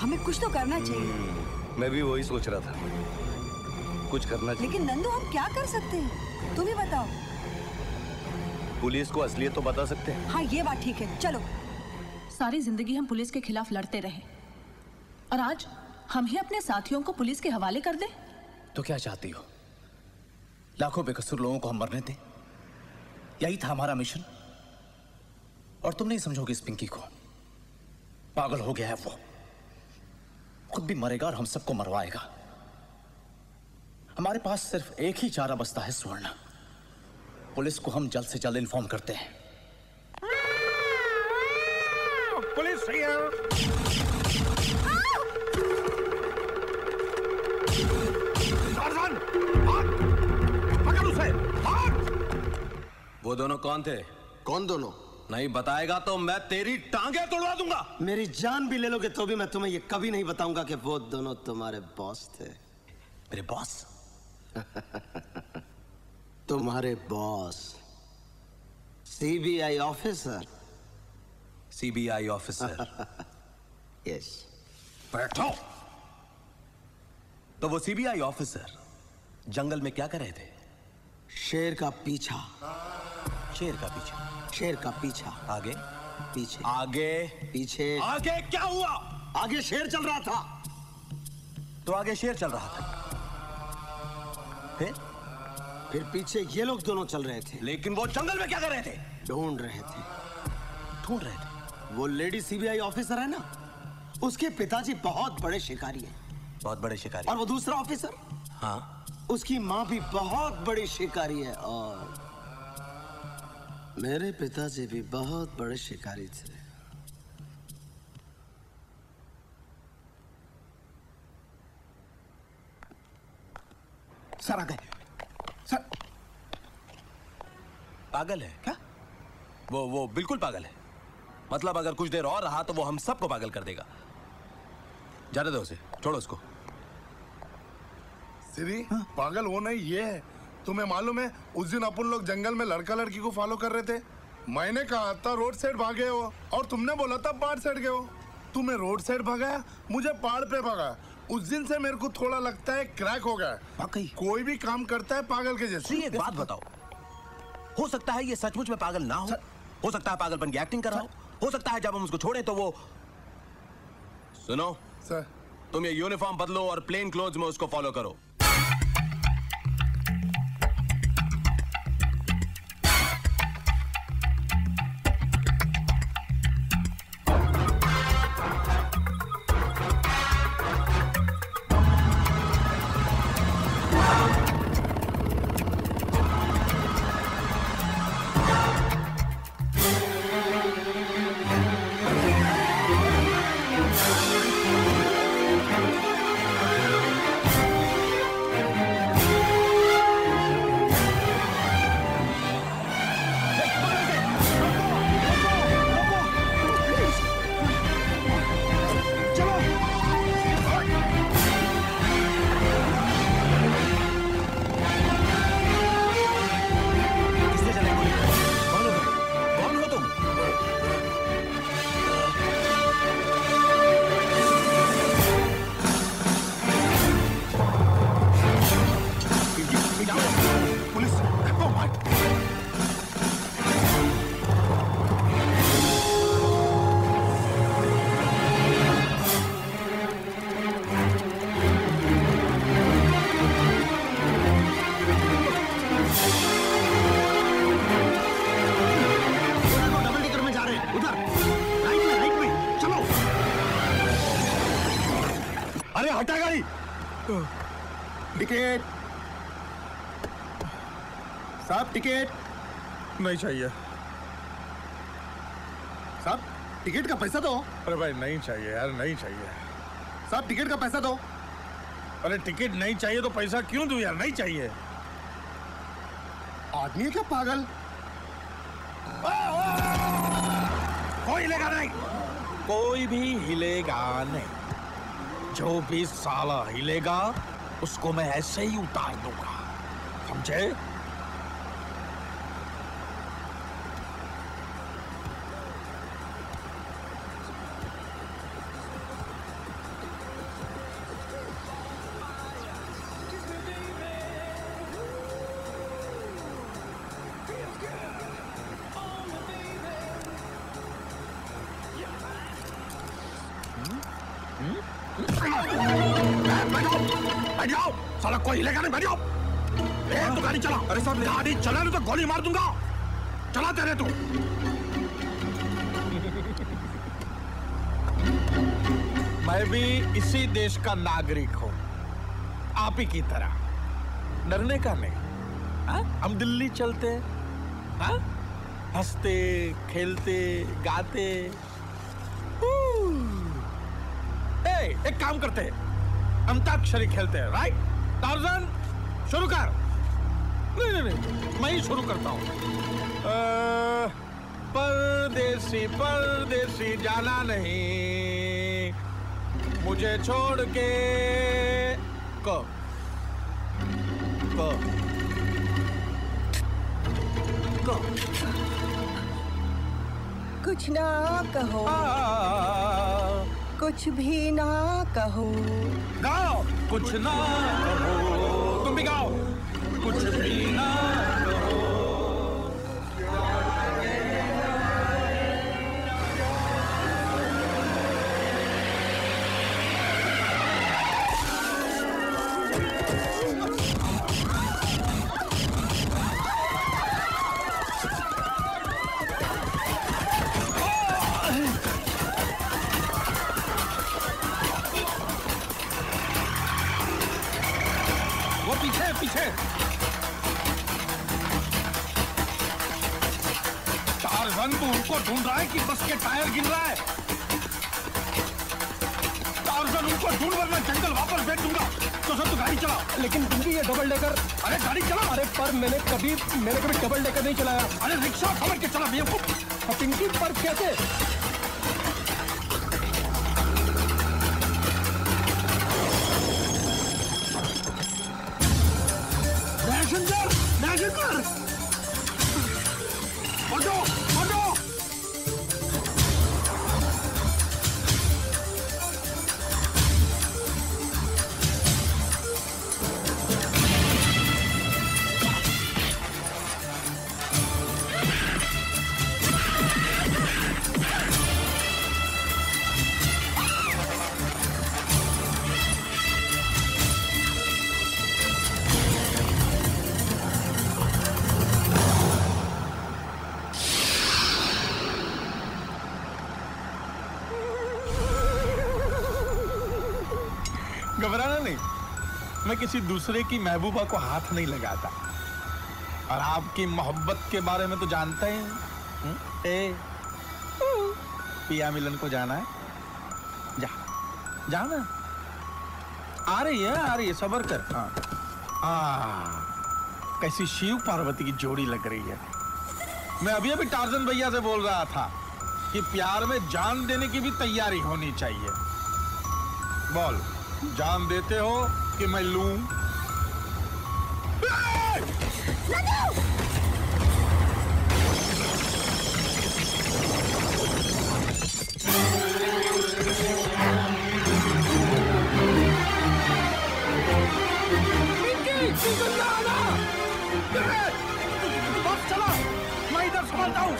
हमें कुछ तो करना चाहिए। मैं भी वही सोच रहा था, कुछ करना चाहिए। लेकिन नंदू, हम क्या कर सकते हैं? तुम ही बताओ। पुलिस को असलियत तो बता सकते हैं। हाँ, ये बात ठीक है। चलो। सारी जिंदगी हम पुलिस के खिलाफ लड़ते रहे और आज हम ही अपने साथियों को पुलिस के हवाले कर दें? तो क्या चाहती हो? लाखों बेकसूर लोगों को हम मरने दें? यही था हमारा मिशन। और तुम नहीं समझोगे इस पिंकी को। पागल हो गया है वो, खुद भी मरेगा और हम सबको मरवाएगा। हमारे पास सिर्फ एक ही चारा बचता है, सुवर्णा। पुलिस को हम जल्द से जल्द इन्फॉर्म करते हैं। पुलिस पकड़ उसे, वो दोनों कौन थे? कौन दोनों? नहीं बताएगा तो मैं तेरी टांगे तोड़वा दूंगा। मेरी जान भी ले लोगे तो भी मैं तुम्हें ये कभी नहीं बताऊंगा कि वो दोनों तुम्हारे बॉस थे। मेरे बॉस? तुम्हारे boss, CBI officer. CBI officer? Yes. बैठो। तो वो सीबीआई ऑफिसर जंगल में क्या कर रहे थे? शेर का पीछा। शेर का पीछा? शेर का पीछा। आगे? पीछे। आगे? पीछे। आगे क्या हुआ? आगे शेर चल रहा था। तो आगे शेर चल रहा था, फिर पीछे ये लोग दोनों चल रहे थे। लेकिन वो जंगल में क्या कर रहे थे? ढूंढ रहे थे। ढूंढ रहे थे? वो लेडी सीबीआई ऑफिसर है ना, उसके पिताजी बहुत बड़े शिकारी हैं। बहुत बड़े शिकारी? और वो दूसरा ऑफिसर, हाँ, उसकी माँ भी बहुत बड़ी शिकारी है। और मेरे पिताजी भी बहुत बड़े शिकारी थे। सर आ गए। सर पागल है क्या? वो बिल्कुल पागल है। मतलब अगर कुछ देर और रहा तो वो हम सबको पागल कर देगा। जाने दो उसे, छोड़ो उसको। सिरी, पागल वो नहीं, ये है। तुम्हें मालूम है उस दिन अपन लोग जंगल में लड़का लड़की को फॉलो कर रहे थे। मैंने कहा था रोड साइड भागे हो और तुमने बोला था पहाड़ साइड गए हो। तुम्हें रोड साइड भगाया, मुझे पहाड़ पे भगाया। उस दिन से मेरे को थोड़ा लगता है क्रैक हो गया। कोई भी काम करता है पागल के जैसे। एक बात बताओ, हो सकता है ये सचमुच में पागल ना हो सकता है पागलपन की एक्टिंग कर रहा हो सकता है जब हम उसको छोड़े तो वो। सुनो सर, तुम ये यूनिफॉर्म बदलो और प्लेन क्लोथ्स में उसको फॉलो करो। साहब टिकट नहीं चाहिए। साहब टिकट का पैसा दो। अरे भाई नहीं चाहिए यार, नहीं चाहिए। साहब टिकट का पैसा दो। अरे टिकट नहीं चाहिए तो पैसा क्यों दूं यार, नहीं चाहिए। आदमी है क्या पागल? कोई हिलेगा नहीं, कोई भी हिलेगा नहीं। जो भी साला हिलेगा उसको मैं ऐसे ही उतार दूंगा, समझे? बैठ जाओ, साला कोई हिलेगा नहीं, बैठ जाओ। तू गाड़ी चला। अरे साहब गाड़ी चला नहीं तो गोली मार दूंगा। चला तेरे तू। मैं भी इसी देश का नागरिक हूँ, आप ही की तरह। डरने का नहीं। हा? हम दिल्ली चलते, हा? हंसते खेलते गाते। एक काम करते हैं, अंताक्षरी खेलते हैं, राइट? टार्ज़न शुरू कर। नहीं, मैं ही शुरू करता हूँ। परदेसी परदेसी जाना नहीं, मुझे छोड़ के। को कुछ ना कहो, कुछ भी ना कहो। गाओ कुछ ना कहो, तुम भी गाओ कुछ भी ना कहो। पीछे टार्ज़न तू उनको ढूंढ रहा है कि बस के टायर गिर रहा है? टार्ज़न उनको ढूंढ, वरना जंगल वापस भेज दूंगा। तो सब तू गाड़ी चला। लेकिन पिंकी ये डबल डेकर। अरे गाड़ी चला। अरे पर मैंने कभी डबल डेकर नहीं चलाया। अरे रिक्शा समझ के चला बेवकूफ। पिंकी पर कैसे? घबराना नहीं, मैं किसी दूसरे की महबूबा को हाथ नहीं लगाता। और आपकी मोहब्बत के बारे में तो जानता ही। पिया मिलन को जाना है, जाना। आ रही है, सबर कर। कैसी शिव पार्वती की जोड़ी लग रही है। मैं अभी टार्ज़न भैया से बोल रहा था कि प्यार में जान देने की भी तैयारी होनी चाहिए। बोल, जान देते हो कि मैं लूं? बस चला, मैं इधर संभालता हूँ।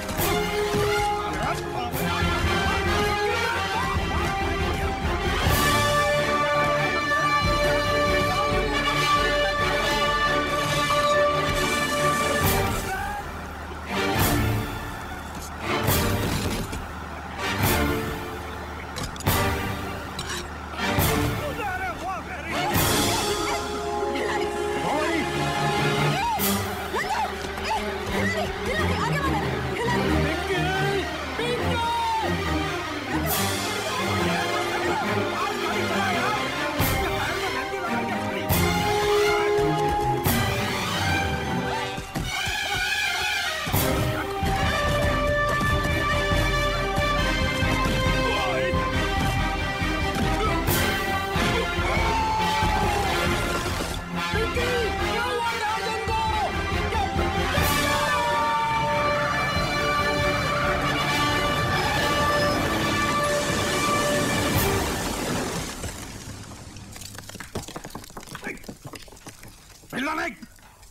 हिलना नहीं।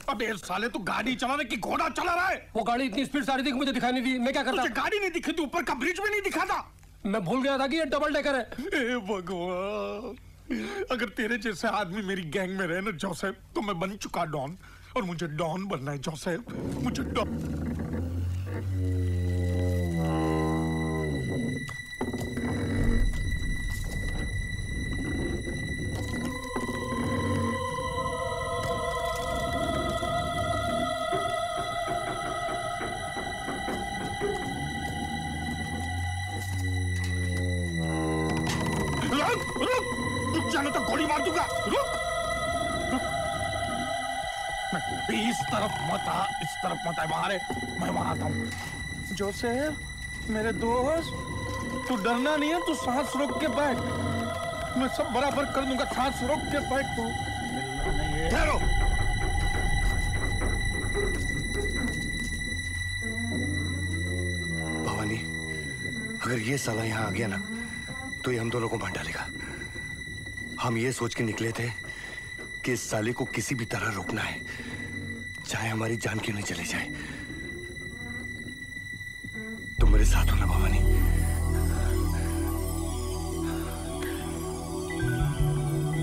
अबे साले तू गाड़ी चला रहा है कि घोड़ा चला रहा है? वो गाड़ी इतनी स्पीड से आ रही थी कि मुझे दिखाई नहीं दी। मैं क्या करता? तुझे गाड़ी नहीं दिखी थी, ऊपर का ब्रिज में नहीं दिखा था? मैं भूल गया था कि ये डबल डेकर है। ए भगवान, अगर तेरे जैसे आदमी मेरी गैंग में रहे ना जोसेफ, तो मैं बन चुका डॉन, और मुझे डॉन बनना है जोसेफ, मुझे डॉन। रुक जाना तो गोली मार दूंगा। रुक। इस तरफ मत आ, इस तरफ मत आ, बाहर है, मैं वहां आता हूँ। जोसेफ मेरे दोस्त, तू डरना नहीं है, तू सांस रोक के बैठ, मैं सब बराबर कर दूंगा। सांस रोक के बैठ तू। ठहरो। भवानी, अगर ये साला यहाँ आ गया ना तो ये हम दोनों को मार डालेगा। हम ये सोच के निकले थे कि इस साले को किसी भी तरह रोकना है, चाहे हमारी जान क्यों नहीं चली जाए। तुम मेरे साथ हो ना Bhavani?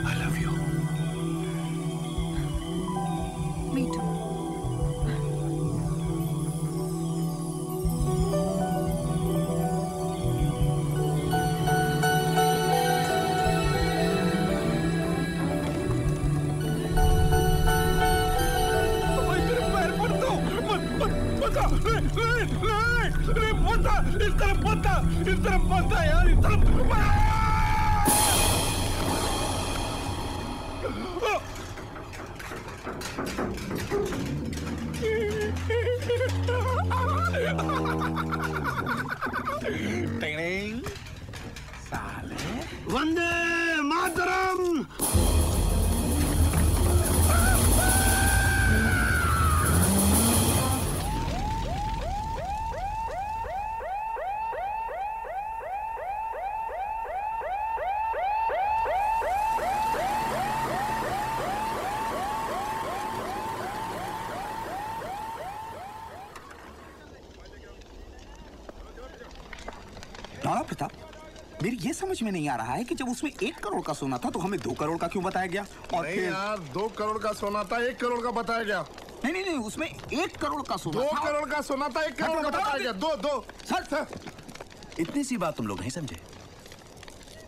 I love you. Me too. इस तरफ मत आ, इस तरफ मत आ यार, इस तरफ। साले वंदे मातरम। राणा प्रताप, मेरी ये समझ में नहीं आ रहा है कि जब उसमें 1 करोड़ का सोना था तो हमें 2 करोड़ का क्यों बताया गया? और नहीं यार, 2 करोड़ का सोना था, 1 करोड़ का बताया गया। नहीं, उसमें 1 करोड़ का सोना 2 था। करोड़ का सोना था, 1 करोड़ का बताया गया। दो सर, इतनी सी बात तुम लोग नहीं समझे।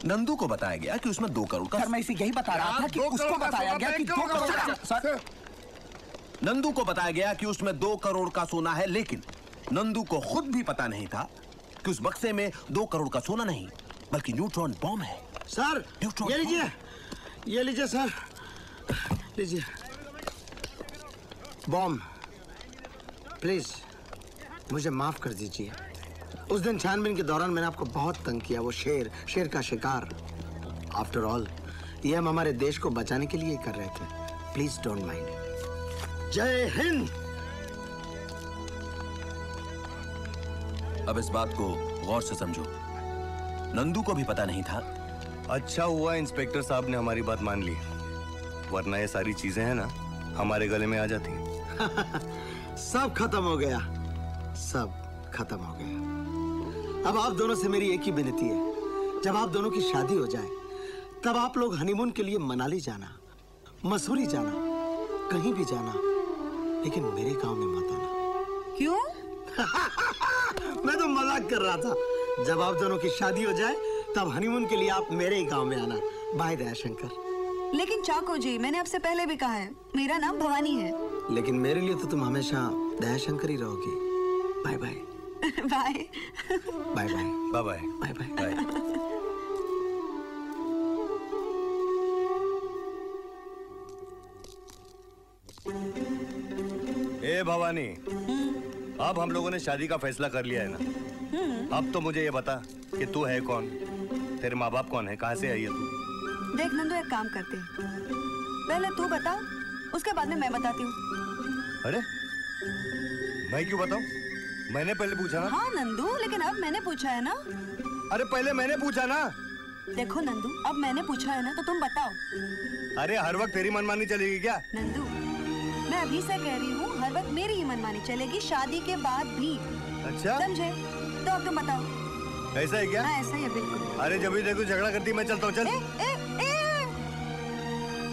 नंदू को बताया गया कि उसमें 2 करोड़ का। सर, मैं इसे यही बता रहा था कि उसको बताया गया कि 2 करोड़ का। सर, नंदू को बताया गया कि उसमें 2 करोड़ का सोना है, लेकिन नंदू को खुद भी पता नहीं था कि उस बक्से में 2 करोड़ का सोना नहीं बल्कि न्यूट्रॉन बॉम्ब है। सर, ये लीजिए, ये लीजिए सर, लीजिए बॉम्ब। प्लीज मुझे माफ कर दीजिए। उस दिन छानबीन के दौरान मैंने आपको बहुत तंग किया। वो शेर का शिकार। आफ्टर ऑल ये हम हमारे देश को बचाने के लिए कर रहे थे। Please don't mind. जय हिंद। अब इस बात को गौर से समझो, नंदू को भी पता नहीं था। अच्छा हुआ इंस्पेक्टर साहब ने हमारी बात मान ली, वरना ये सारी चीजें हैं ना हमारे गले में आ जाती। सब खत्म हो गया, सब खत्म हो गया। अब आप दोनों से मेरी एक ही विनती है, जब आप दोनों की शादी हो जाए तब आप लोग हनीमून के लिए मनाली जाना, मसूरी जाना, कहीं भी जाना, लेकिन मेरे गांव में मत आना। क्यों? मैं तो मजाक कर रहा था। जब आप दोनों की शादी हो जाए तब हनीमून के लिए आप मेरे ही गांव में आना। बाय दयाशंकर। लेकिन चाको जी, मैंने आपसे पहले भी कहा है, मेरा नाम भवानी है। लेकिन मेरे लिए तो तुम हमेशा दयाशंकर ही रहोगी। Bye bye. Bye bye bye bye bye bye bye. ए भवानी, अब हम लोगों ने शादी का फैसला कर लिया है ना। अब तो मुझे ये बता कि तू है कौन, तेरे माँ बाप कौन है, कहाँ से आई है तू? देख नंदू, एक काम करते हैं, पहले तू बता, उसके बाद में मैं बताती हूँ। अरे मैं क्यों बताऊं? मैंने पहले पूछा ना। हाँ नंदू, लेकिन अब मैंने पूछा है ना। अरे पहले मैंने पूछा ना। देखो नंदू, अब मैंने पूछा है ना तो तुम बताओ। अरे हर वक्त तेरी मनमानी चलेगी क्या? नंदू, मैं अभी से कह रही हूँ, हर वक्त मेरी ही मनमानी चलेगी शादी के बाद भी। अच्छा समझे? तो अब तुम बताओ। ऐसा है क्या? हाँ ऐसा ही है बिल्कुल। अरे जब भी देखो झगड़ा करती मैं चलता हूँ, चल।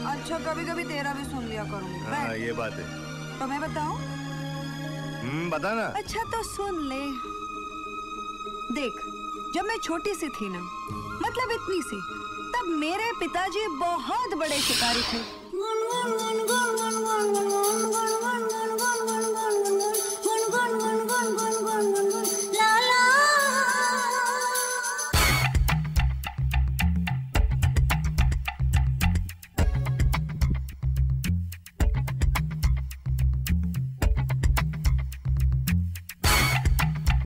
अच्छा कभी कभी तेरा भी सुन लिया करूँगी। हाँ ये बात है। तो मैं बताऊँ? बता ना। अच्छा तो सुन ले। देख जब मैं छोटी सी थी ना, मतलब इतनी सी, तब मेरे पिताजी बहुत बड़े शिकारी थे।